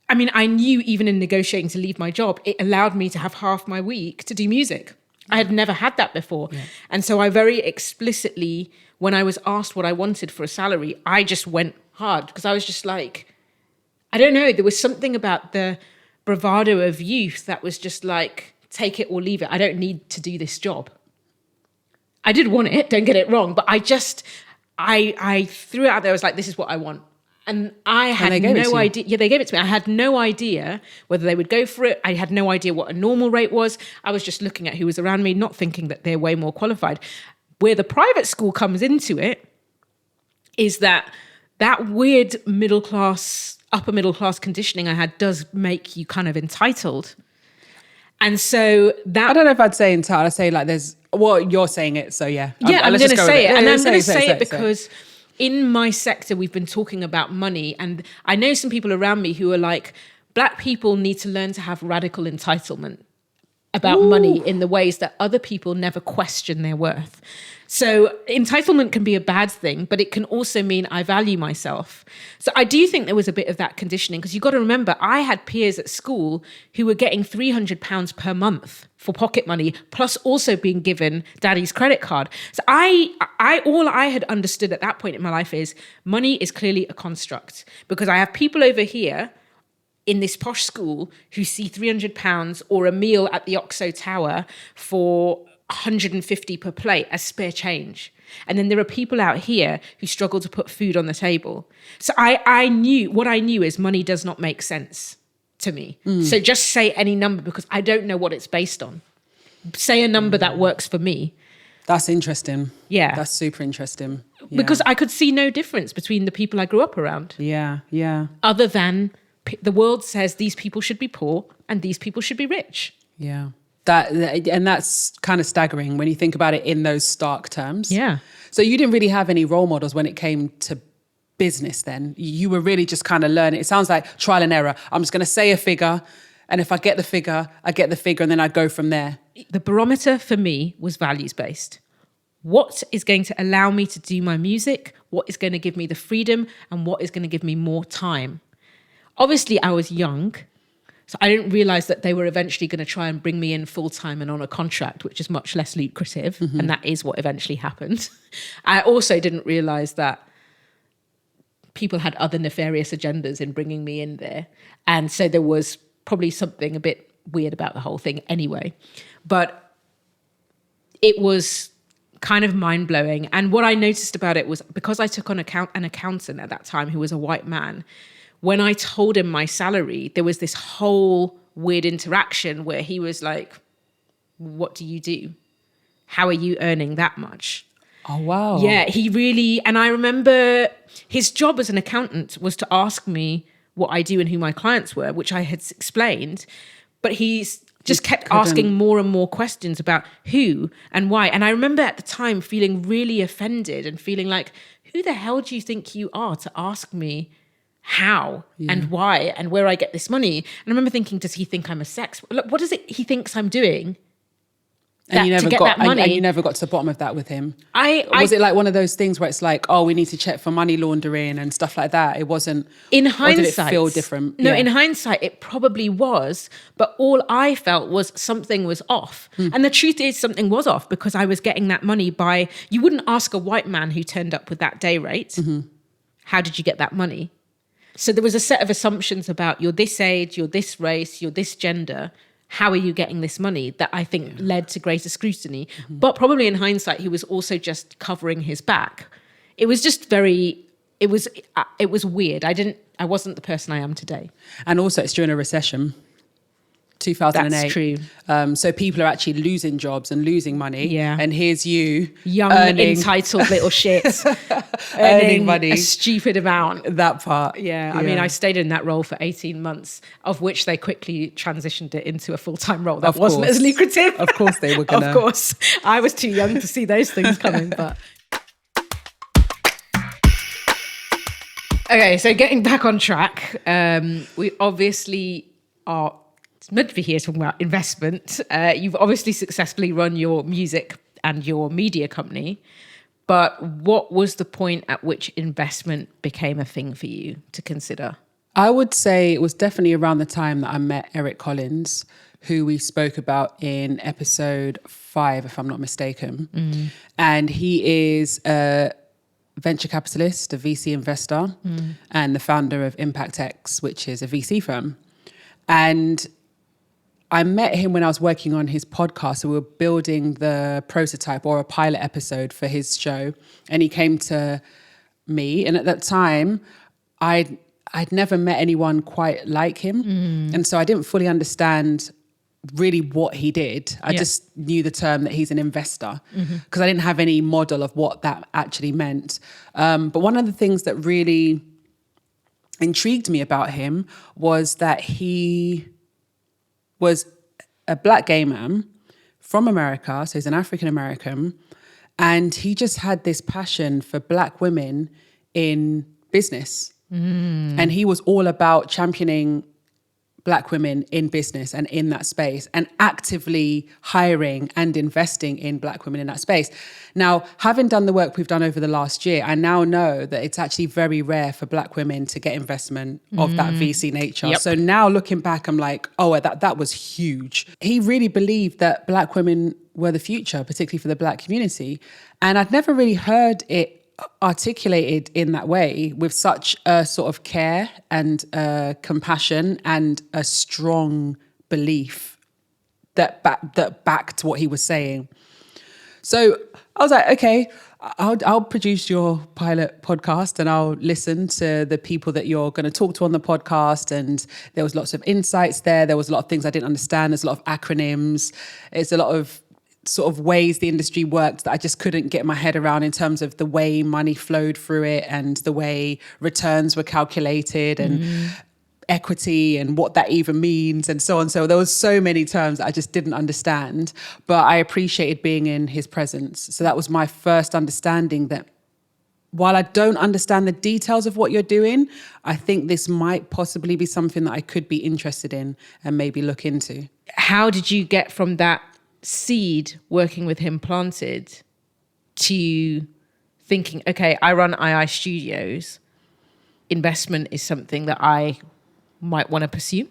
I mean, I knew even in negotiating to leave my job, it allowed me to have half my week to do music. I had never had that before. And so I very explicitly, when I was asked what I wanted for a salary, I just went hard, because I was just like, I don't know, there was something about the bravado of youth that was just like, take it or leave it. I don't need to do this job. I did want it, don't get it wrong, but I threw it out there. I was like, this is what I want. And I had no idea. Yeah, they gave it to me. I had no idea whether they would go for it. I had no idea what a normal rate was. I was just looking at who was around me, not thinking that they're way more qualified. Where the private school comes into it is that weird upper middle class conditioning I had does make you kind of entitled. And so that... I don't know if I'd say entitled. I'd say like there's... Well, you're saying it, so yeah. Yeah, I'm going to say it. And I'm going to say it because... in my sector, we've been talking about money, and I know some people around me who are like, Black people need to learn to have radical entitlement about money in the ways that other people never question their worth. So entitlement can be a bad thing, but it can also mean I value myself. So I do think there was a bit of that conditioning, because you've got to remember, I had peers at school who were getting £300 per month for pocket money, plus also being given daddy's credit card. So all I had understood at that point in my life is money is clearly a construct, because I have people over here in this posh school who see £300 or a meal at the Oxo Tower for 150 per plate as spare change. And then there are people out here who struggle to put food on the table. So I knew is money does not make sense to me. So just say any number, because I don't know what it's based on. Say a number that works for me. That's interesting. Yeah. That's super interesting. Yeah. Because I could see no difference between the people I grew up around. Yeah, yeah. Other than the world says these people should be poor and these people should be rich. Yeah. That's kind of staggering when you think about it in those stark terms. Yeah. So you didn't really have any role models when it came to business then? You were really just kind of learning. It sounds like trial and error. I'm just going to say a figure, and if I get the figure, I get the figure, and then I go from there. The barometer for me was values-based. What is going to allow me to do my music? What is going to give me the freedom? And what is going to give me more time? Obviously, I was young, so I didn't realize that they were eventually going to try and bring me in full-time and on a contract, which is much less lucrative. And that is what eventually happened. I also didn't realize that people had other nefarious agendas in bringing me in there. And so there was probably something a bit weird about the whole thing anyway. But it was kind of mind-blowing. And what I noticed about it was, because I took on an accountant at that time who was a white man, when I told him my salary, there was this whole weird interaction where he was like, what do you do? How are you earning that much? Oh, wow. Yeah, he really, and I remember his job as an accountant was to ask me what I do and who my clients were, which I had explained, but he's just kept asking more and more questions about who and why. And I remember at the time feeling really offended and feeling like, who the hell do you think you are to ask me how and why and where I get this money? And I remember thinking, does he think I'm a sex? Look, what is it he thinks I'm doing? And you never got to the bottom of that with him. Was it like one of those things where it's like, oh, we need to check for money laundering and stuff like that? It wasn't. In hindsight, or did it feel different? No, in hindsight, it probably was. But all I felt was something was off. And the truth is, something was off, because I was getting that money by. You wouldn't ask a white man who turned up with that day rate, how did you get that money? So there was a set of assumptions about you're this age, you're this race, you're this gender. How are you getting this money? That I think led to greater scrutiny. But probably in hindsight, he was also just covering his back. It was just it was weird. I wasn't the person I am today. And also it's during a recession. 2008. That's true. So people are actually losing jobs and losing money. Yeah. And here's you Young, entitled little shit. earning money. A stupid amount. That part. Yeah. I mean, I stayed in that role for 18 months, of which they quickly transitioned it into a full-time role that wasn't as lucrative. Of course they were gonna. Of course. I was too young to see those things coming, but... Okay, so getting back on track, we obviously are... It's meant to be here talking about investment. You've obviously successfully run your music and your media company, but what was the point at which investment became a thing for you to consider? I would say it was definitely around the time that I met Eric Collins, who we spoke about in episode 5, if I'm not mistaken. And he is a venture capitalist, a VC investor, and the founder of ImpactX, which is a VC firm. And I met him when I was working on his podcast. So we were building the prototype or a pilot episode for his show. And he came to me. And at that time, I'd never met anyone quite like him. And so I didn't fully understand really what he did. I just knew the term that he's an investor because I didn't have any model of what that actually meant. But one of the things that really intrigued me about him was that he was a black gay man from America, so he's an African American, and he just had this passion for black women in business. And he was all about championing black women in business and in that space and actively hiring and investing in black women in that space. Now, having done the work we've done over the last year, I now know that it's actually very rare for black women to get investment of that VC nature. So now looking back, I'm like, oh, that was huge. He really believed that black women were the future, particularly for the black community. And I'd never really heard it articulated in that way with such a sort of care and compassion and a strong belief that backed what he was saying. So I was like, okay, I'll produce your pilot podcast and I'll listen to the people that you're going to talk to on the podcast. And there was lots of insights there. There was a lot of things I didn't understand. There's a lot of acronyms. It's a lot of sort of ways the industry worked that I just couldn't get my head around in terms of the way money flowed through it and the way returns were calculated and equity and what that even means and so on. So there was so many terms that I just didn't understand, but I appreciated being in his presence. So that was my first understanding that while I don't understand the details of what you're doing, I think this might possibly be something that I could be interested in and maybe look into. How did you get from that seed working with him planted to thinking, okay, I run AiAi Studios, investment is something that I might want to pursue?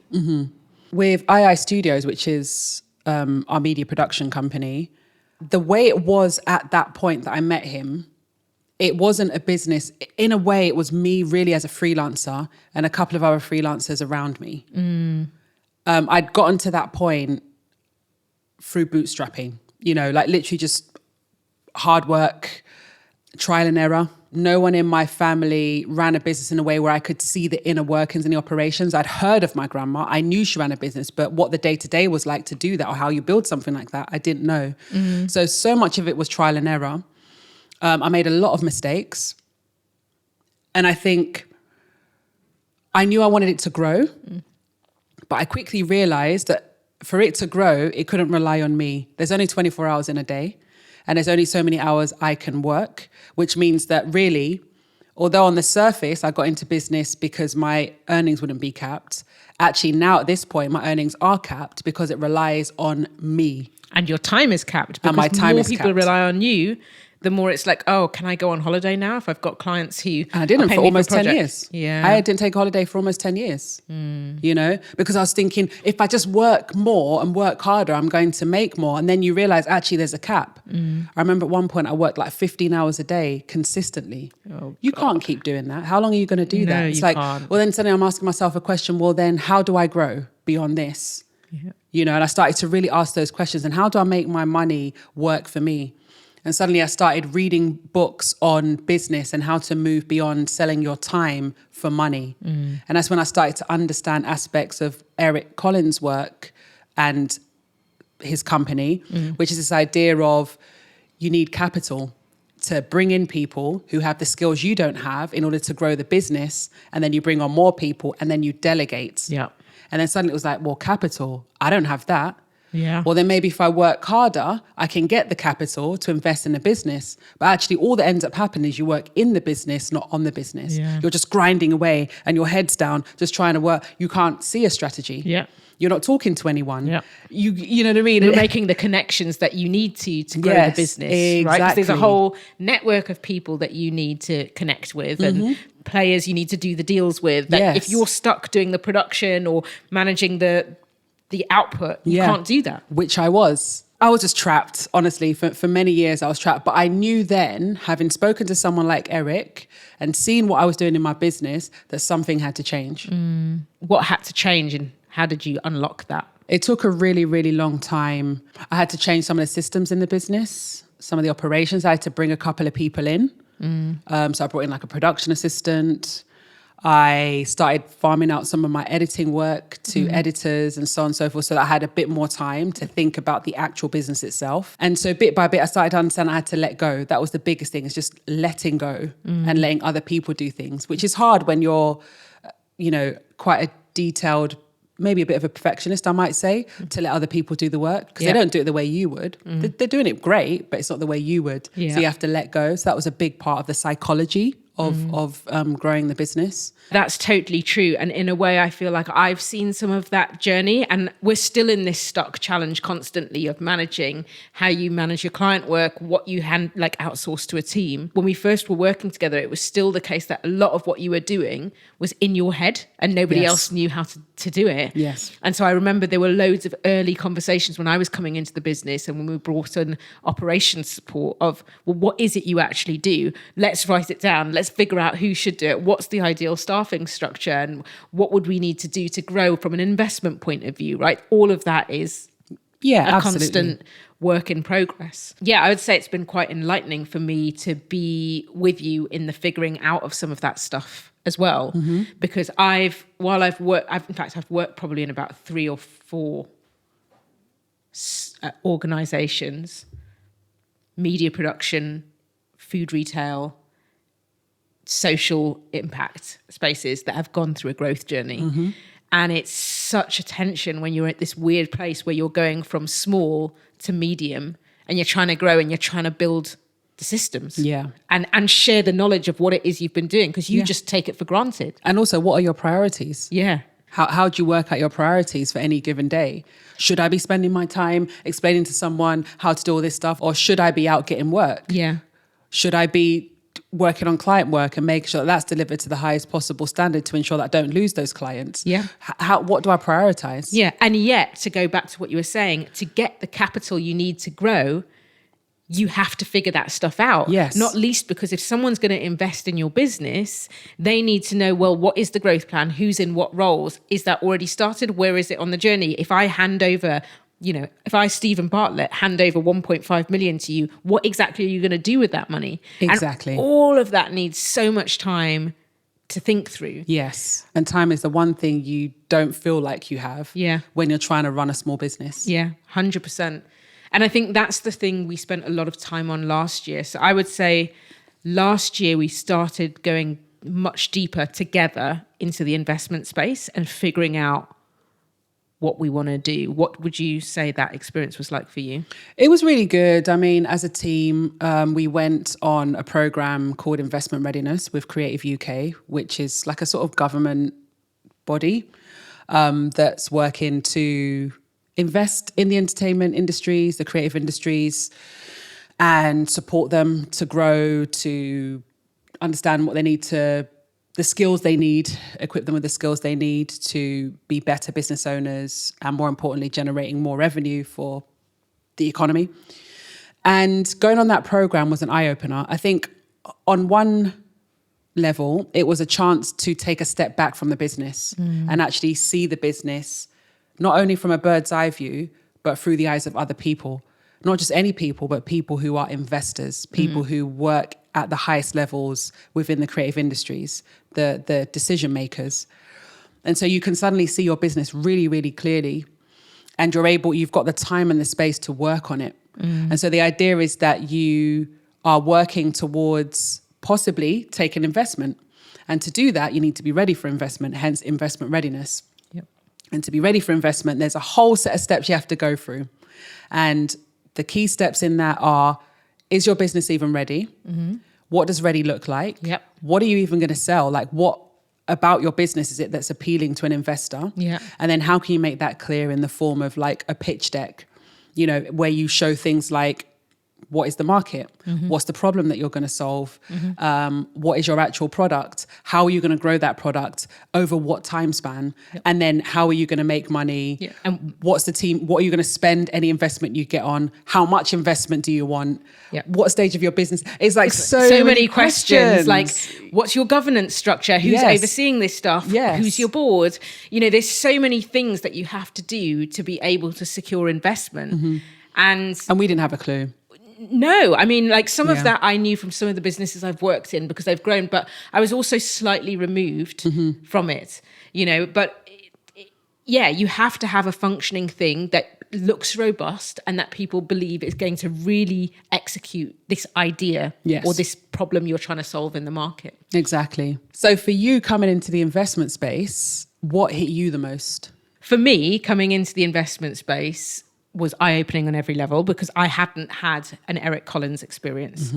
With AiAi Studios, which is our media production company, the way it was at that point that I met him, it wasn't a business. In a way, it was me really as a freelancer and a couple of other freelancers around me. I'd gotten to that point through bootstrapping, like literally just hard work, trial and error. No one in my family ran a business in a way where I could see the inner workings and the operations. I'd heard of my grandma. I knew she ran a business, but what the day-to-day was like to do that or how you build something like that, I didn't know. So much of it was trial and error. I made a lot of mistakes. And I think I knew I wanted it to grow, but I quickly realized that for it to grow, it couldn't rely on me. There's only 24 hours in a day, and there's only so many hours I can work, which means that really, although on the surface I got into business because my earnings wouldn't be capped, actually now at this point, my earnings are capped because it relies on me. And your time is capped because and my time more is people capped. rely on you the more it's like, oh, can I go on holiday now if I've got clients who And I didn't are paying for me almost a 10 project? years. Yeah. I didn't take a holiday for almost 10 years, you know, because I was thinking if I just work more and work harder, I'm going to make more. And then you realize actually there's a cap. I remember at one point I worked like 15 hours a day consistently. You can't keep doing that. How long are you going to do that? It's you like, can't. well, then suddenly I'm asking myself a question, well, then how do I grow beyond this? You know, and I started to really ask those questions. And how do I make my money work for me? And suddenly I started reading books on business and how to move beyond selling your time for money. And that's when I started to understand aspects of Eric Collins' work and his company, which is this idea of you need capital to bring in people who have the skills you don't have in order to grow the business. And then you bring on more people and then you delegate. Yeah. And then suddenly it was like, well, capital, I don't have that. Yeah. Well, then maybe if I work harder, I can get the capital to invest in the business. But actually all that ends up happening is you work in the business, not on the business. Yeah. You're just grinding away and your head's down, just trying to work. You can't see a strategy. Yeah. You're not talking to anyone. Yeah. You know what I mean? You're making the connections that you need to grow the Yes, business, right? 'Cause exactly. there's a whole network of people that you need to connect with and players you need to do the deals with. That Yes. if you're stuck doing the production or managing the output, you can't do that. Which I was. I was just trapped, honestly. For many years, I was trapped. But I knew then, having spoken to someone like Eric and seen what I was doing in my business, that something had to change. What had to change and how did you unlock that? It took a really, really long time. I had to change some of the systems in the business, some of the operations. I had to bring a couple of people in. So I brought in like a production assistant. I started farming out some of my editing work to editors and so on and so forth, so that I had a bit more time to think about the actual business itself. And so bit by bit, I started to understand I had to let go. That was the biggest thing, is just letting go and letting other people do things, which is hard when you're, you know, quite a detailed, maybe a bit of a perfectionist, I might say, to let other people do the work, because they don't do it the way you would. They're doing it great, but it's not the way you would. So you have to let go. So that was a big part of the psychology of growing the business. That's totally true. And in a way, I feel like I've seen some of that journey, and we're still in this stuck challenge constantly of managing how you manage your client work, what you outsource to a team. When we first were working together, it was still the case that a lot of what you were doing was in your head and nobody else knew how to do it. Yes. And so I remember there were loads of early conversations when I was coming into the business and when we brought in operations support of, well, what is it you actually do? Let's write it down. Let's figure out who should do it. What's the ideal staffing structure and what would we need to do to grow from an investment point of view, right? All of that is a constant work in progress. Yeah, I would say it's been quite enlightening for me to be with you in the figuring out of some of that stuff as well, because I've worked probably in about 3 or 4 organizations, media production, food retail, social impact spaces that have gone through a growth journey. And it's such a tension when you're at this weird place where you're going from small to medium and you're trying to grow and you're trying to build the systems and share the knowledge of what it is you've been doing, because you just take it for granted. And also, what are your priorities? How do you work out your priorities for any given day? Should I be spending my time explaining to someone how to do all this stuff, or should I be out getting work? Should I be working on client work and making sure that that's delivered to the highest possible standard to ensure that I don't lose those clients? What do I prioritize? And yet, to go back to what you were saying, to get the capital you need to grow, you have to figure that stuff out. Not least because if someone's going to invest in your business, they need to know, well, what is the growth plan? Who's in what roles? Is that already started? Where is it on the journey? If I hand over, if I, Steven Bartlett, hand over 1.5 million to you, what exactly are you going to do with that money? Exactly. And all of that needs so much time to think through. Yes. And time is the one thing you don't feel like you have when you're trying to run a small business. 100%. And I think that's the thing we spent a lot of time on last year. So I would say last year we started going much deeper together into the investment space and figuring out what we want to do. What would you say that experience was like for you? It was really good. I mean, as a team, we went on a program called Investment Readiness with Creative UK, which is like a sort of government body that's working to invest in the entertainment industries, the creative industries, and support them to grow, to understand what they need to, the skills they need, equip them with the skills they need to be better business owners, and more importantly, generating more revenue for the economy. And going on that program was an eye-opener. I think on one level, it was a chance to take a step back from the business and actually see the business, not only from a bird's eye view, but through the eyes of other people. Not just any people, but people who are investors, people who work at the highest levels within the creative industries, the decision makers. And so you can suddenly see your business really, really clearly, and you've got the time and the space to work on it. And so the idea is that you are working towards possibly taking investment. And to do that, you need to be ready for investment, hence investment readiness. Yep. And to be ready for investment, there's a whole set of steps you have to go through. And the key steps in that are, is your business even ready? What does ready look like? Yep. What are you even going to sell? Like, what about your business is it that's appealing to an investor? Yeah. And then how can you make that clear in the form of like a pitch deck, where you show things like, what is the market? What's the problem that you're going to solve? What is your actual product? How are you going to grow that product? Over what time span? Yep. And then how are you going to make money? Yeah. And what's the team? What are you going to spend any investment you get on? How much investment do you want? Yep. What stage of your business? It's like so many questions. Like, what's your governance structure? Who's Yes. overseeing this stuff? Yes. Who's your board? There's so many things that you have to do to be able to secure investment. And we didn't have a clue. No, I mean, like some of that I knew from some of the businesses I've worked in because they've grown, but I was also slightly removed from it, but you have to have a functioning thing that looks robust and that people believe is going to really execute this idea or this problem you're trying to solve in the market. Exactly. So for you coming into the investment space, what hit you the most? For me, coming into the investment space was eye-opening on every level because I hadn't had an Eric Collins experience.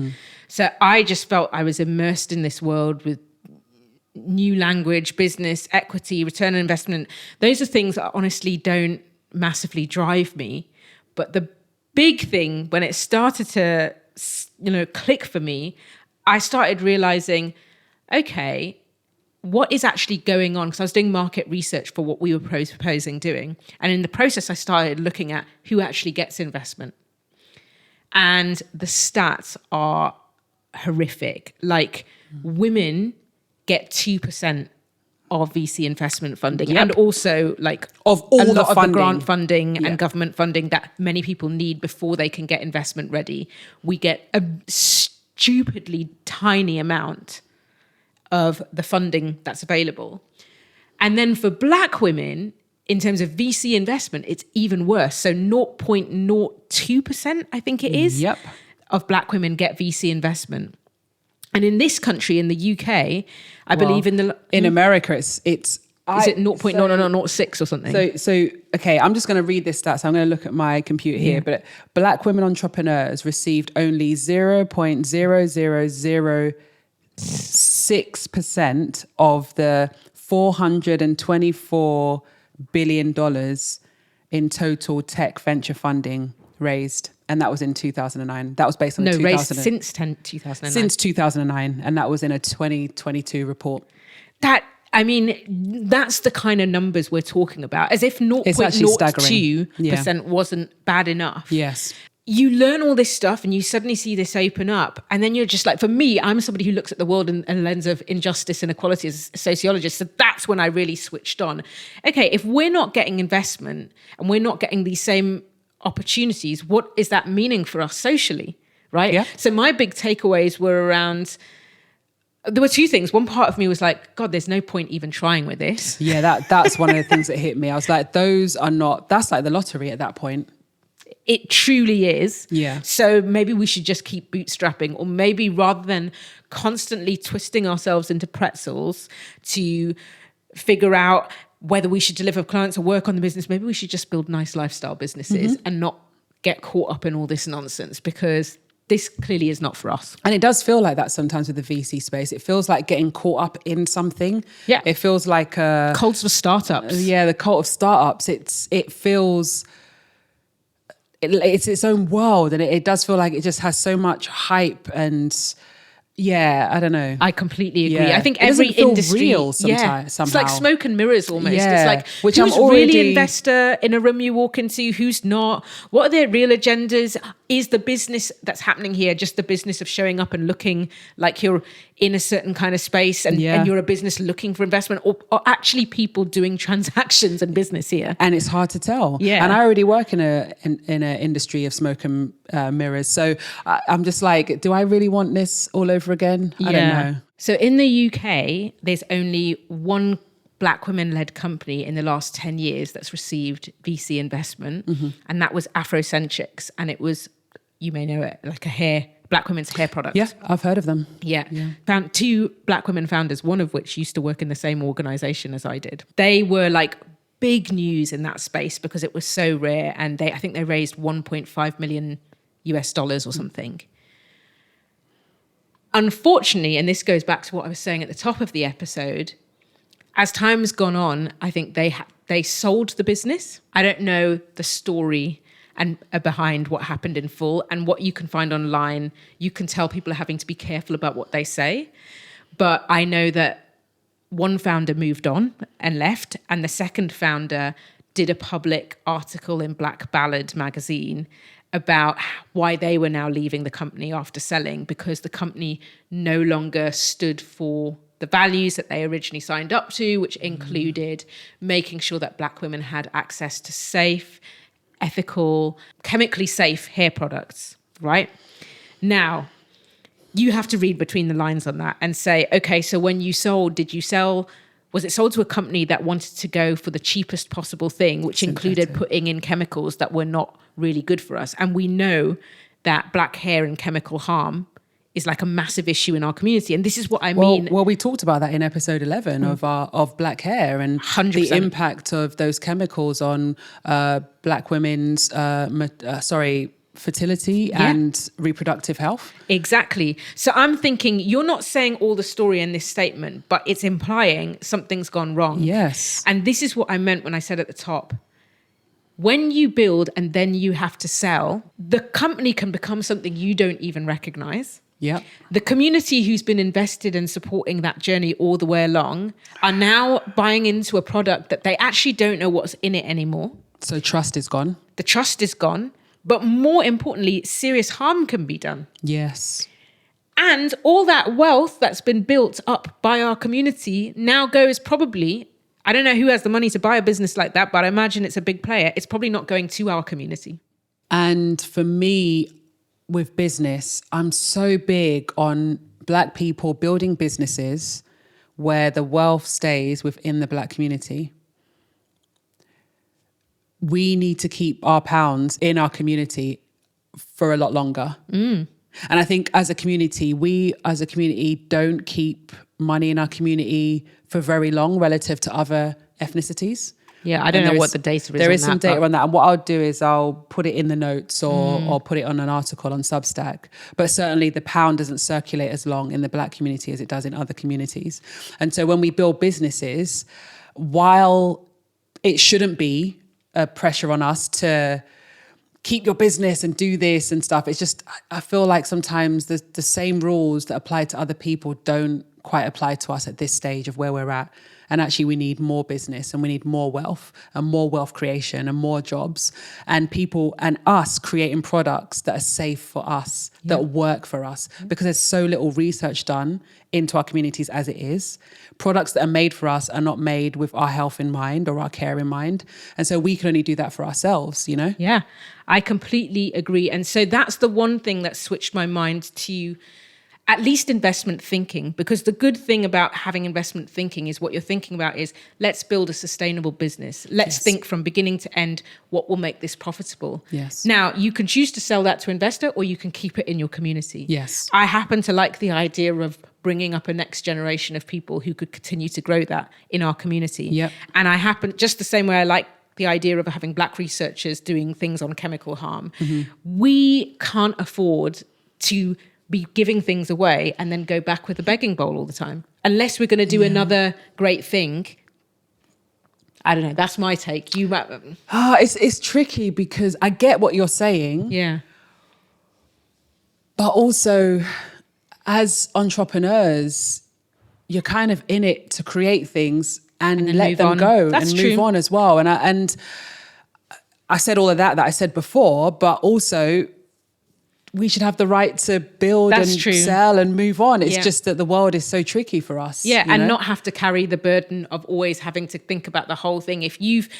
So I just felt I was immersed in this world with new language, business, equity, return on investment. Those are things that honestly don't massively drive me. But the big thing, when it started to, click for me, I started realizing, okay, what is actually going on? Because I was doing market research for what we were proposing doing. And in the process, I started looking at who actually gets investment. And the stats are horrific. Like women get 2% of VC investment funding. And also like of all a lot the of funding. the grant funding and government funding that many people need before they can get investment ready. We get a stupidly tiny amount of the funding that's available. And then for Black women, in terms of VC investment, it's even worse. So 0.02%, I think it is, of Black women get VC investment. And in this country, in the UK, I believe in America, is it 0.0006 or something? So okay, I'm just going to read this stat. So I'm going to look at my computer here. But Black women entrepreneurs received only 0.0006% of the $424 billion in total tech venture funding raised. And that was in 2009. That was based on raised since 2009. Since 2009. And that was in a 2022 report. That's the kind of numbers we're talking about. As if 0.02% wasn't bad enough. Yes. You learn all this stuff and you suddenly see this open up. And then you're just like, for me, I'm somebody who looks at the world in a lens of injustice and equality as a sociologist. So that's when I really switched on. Okay, if we're not getting investment and we're not getting these same opportunities, what is that meaning for us socially, right? Yeah. So my big takeaways were around, there were two things. One part of me was like, God, there's no point even trying with this. Yeah, that's one of the things that hit me. I was like, that's like the lottery at that point. It truly is. Yeah. So maybe we should just keep bootstrapping, or maybe rather than constantly twisting ourselves into pretzels to figure out whether we should deliver clients or work on the business, maybe we should just build nice lifestyle businesses and not get caught up in all this nonsense, because this clearly is not for us. And it does feel like that sometimes with the VC space. It feels like getting caught up in something. Yeah. It feels like cults of startups. Yeah, the cult of startups. It feels it's its own world, and it does feel like it just has so much hype and. Yeah, I don't know. I completely agree. Yeah. I think It doesn't every feel industry, real somehow. it's like smoke and mirrors almost. Yeah, It's like which who's I'm really already- investor in a room you walk into, who's not? What are their real agendas? Is the business that's happening here just the business of showing up and looking like you're in a certain kind of space and you're a business looking for investment, or actually people doing transactions and business here? And it's hard to tell. Yeah. And I already work in an industry of smoke and mirrors. So I'm just like, do I really want this all over again? I don't know. So in the UK, there's only one Black women-led company in the last 10 years that's received VC investment, and that was Afrocenchix. And it was, you may know it, like Black women's hair product. Yeah, I've heard of them. Yeah. Found 2 Black women founders, one of which used to work in the same organization as I did. They were like big news in that space because it was so rare. And I think they raised $1.5 million or something. Unfortunately, and this goes back to what I was saying at the top of the episode, as time has gone on, I think they sold the business. I don't know the story and behind what happened in full, and what you can find online. You can tell people are having to be careful about what they say. But I know that one founder moved on and left, and the second founder did a public article in Black Ballad magazine about why they were now leaving the company after selling, because the company no longer stood for the values that they originally signed up to, which included making sure that Black women had access to safe, ethical, chemically safe hair products, right? Now, you have to read between the lines on that and say, okay, so when you sold, was it sold to a company that wanted to go for the cheapest possible thing, which included putting in chemicals that were not really good for us? And we know that black hair and chemical harm is like a massive issue in our community. And this is what I mean. Well, we talked about that in episode 11 of black hair and 100%. The impact of those chemicals on black women's, fertility and reproductive health. Exactly. So I'm thinking you're not saying all the story in this statement, but it's implying something's gone wrong. Yes. And this is what I meant when I said at the top, when you build and then you have to sell, the company can become something you don't even recognize. Yeah. The community who's been invested in supporting that journey all the way along are now buying into a product that they actually don't know what's in it anymore. So trust is gone. The trust is gone. But more importantly, serious harm can be done. Yes. And all that wealth that's been built up by our community now goes probably, I don't know who has the money to buy a business like that, but I imagine it's a big player. It's probably not going to our community. And for me, with business, I'm so big on black people building businesses where the wealth stays within the black community. We need to keep our pounds in our community for a lot longer. And I think as a community, we as a community don't keep money in our community for very long relative to other ethnicities. Yeah, I don't know what the data is. There is some data on that. And what I'll do is I'll put it in the notes or put it on an article on Substack. But certainly the pound doesn't circulate as long in the black community as it does in other communities. And so when we build businesses, while it shouldn't be a pressure on us to keep your business and do this and stuff, it's just, I feel like sometimes the same rules that apply to other people don't quite apply to us at this stage of where we're at. And actually we need more business and we need more wealth and more wealth creation and more jobs and people and us creating products that are safe for us, that work for us, because there's so little research done into our communities as it is. Products that are made for us are not made with our health in mind or our care in mind. And so we can only do that for ourselves, you know? Yeah, I completely agree. And so that's the one thing that switched my mind to at least investment thinking, because the good thing about having investment thinking is what you're thinking about is let's build a sustainable business. Let's think from beginning to end what will make this profitable. Yes. Now, you can choose to sell that to investor or you can keep it in your community. Yes. I happen to like the idea of bringing up a next generation of people who could continue to grow that in our community. Yep. And I happen, just the same way I like the idea of having black researchers doing things on chemical harm. We can't afford to be giving things away and then go back with a begging bowl all the time. Unless we're going to do another great thing. I don't know. That's my take. It's tricky because I get what you're saying. Yeah. But also, as entrepreneurs, you're kind of in it to create things and let them go and move on as well. And I said all of that I said before, but also we should have the right to build sell and move on. It's just that the world is so tricky for us. Yeah, and not have to carry the burden of always having to think about the whole thing. If you've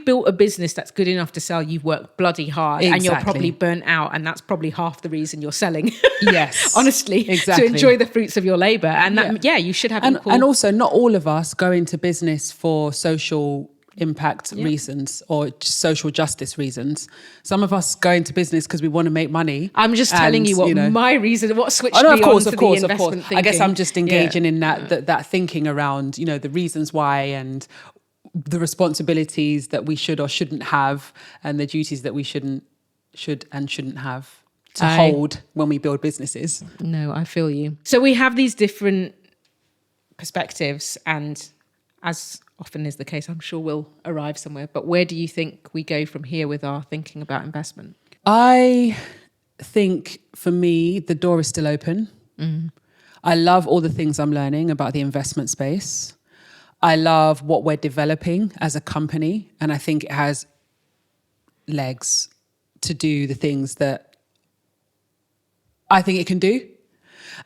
built a business that's good enough to sell, you've worked bloody hard and you're probably burnt out, and that's probably half the reason you're selling. Yes. Honestly, exactly. To enjoy the fruits of your labor. And you should have and also not all of us go into business for social impact reasons or social justice reasons. Some of us go into business because we want to make money. I'm just telling you what my reason, what switched me on to the investment thinking. I guess I'm just engaging in that thinking around, the reasons why and the responsibilities that we should or shouldn't have and the duties that we should and shouldn't have to hold when we build businesses. No, I feel you. So we have these different perspectives, and as often is the case, I'm sure we'll arrive somewhere. But where do you think we go from here with our thinking about investment? I think for me, the door is still open. I love all the things I'm learning about the investment space. I love what we're developing as a company. And I think it has legs to do the things that I think it can do.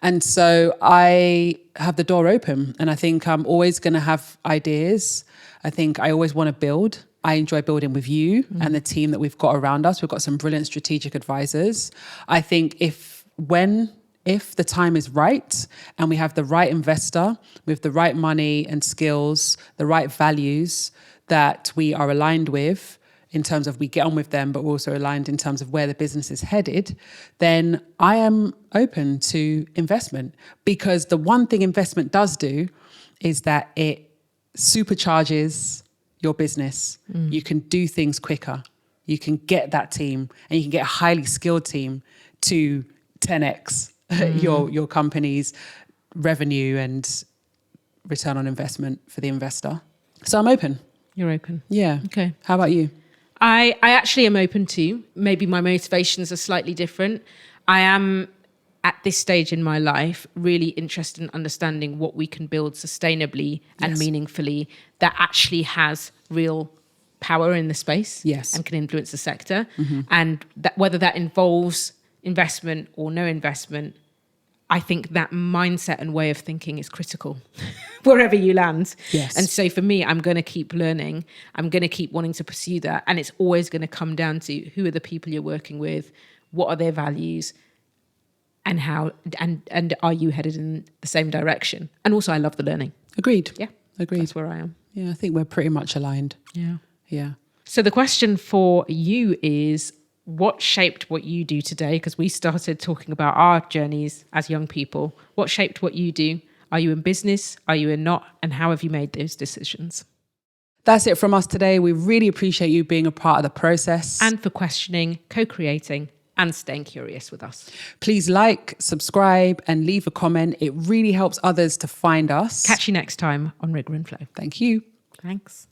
And so I have the door open, and I think I'm always going to have ideas. I think I always want to build. I enjoy building with you and the team that we've got around us. We've got some brilliant strategic advisors. I think if the time is right and we have the right investor with the right money and skills, the right values that we are aligned with, in terms of we get on with them, but we're also aligned in terms of where the business is headed, then I am open to investment. Because the one thing investment does do is that it supercharges your business. You can do things quicker. You can get that team, and you can get a highly skilled team to 10x your company's revenue and return on investment for the investor. So I'm open. You're open. Yeah. Okay. How about you? I actually am open to. Maybe my motivations are slightly different. I am, at this stage in my life, really interested in understanding what we can build sustainably and meaningfully that actually has real power in the space and can influence the sector. And that whether that involves investment or no investment, I think that mindset and way of thinking is critical wherever you land. Yes. And so for me, I'm going to keep learning. I'm going to keep wanting to pursue that. And it's always going to come down to who are the people you're working with, what are their values, and how, and are you headed in the same direction? And also I love the learning. Agreed. Yeah. Agreed. That's where I am. Yeah, I think we're pretty much aligned. Yeah. Yeah. So the question for you is, what shaped what you do today? Because we started talking about our journeys as young people. What shaped what you do? Are you in business? Are you in not? And how have you made those decisions? That's it from us today. We really appreciate you being a part of the process. And for questioning, co-creating, and staying curious with us. Please like, subscribe, and leave a comment. It really helps others to find us. Catch you next time on Rigor and Flow. Thank you. Thanks.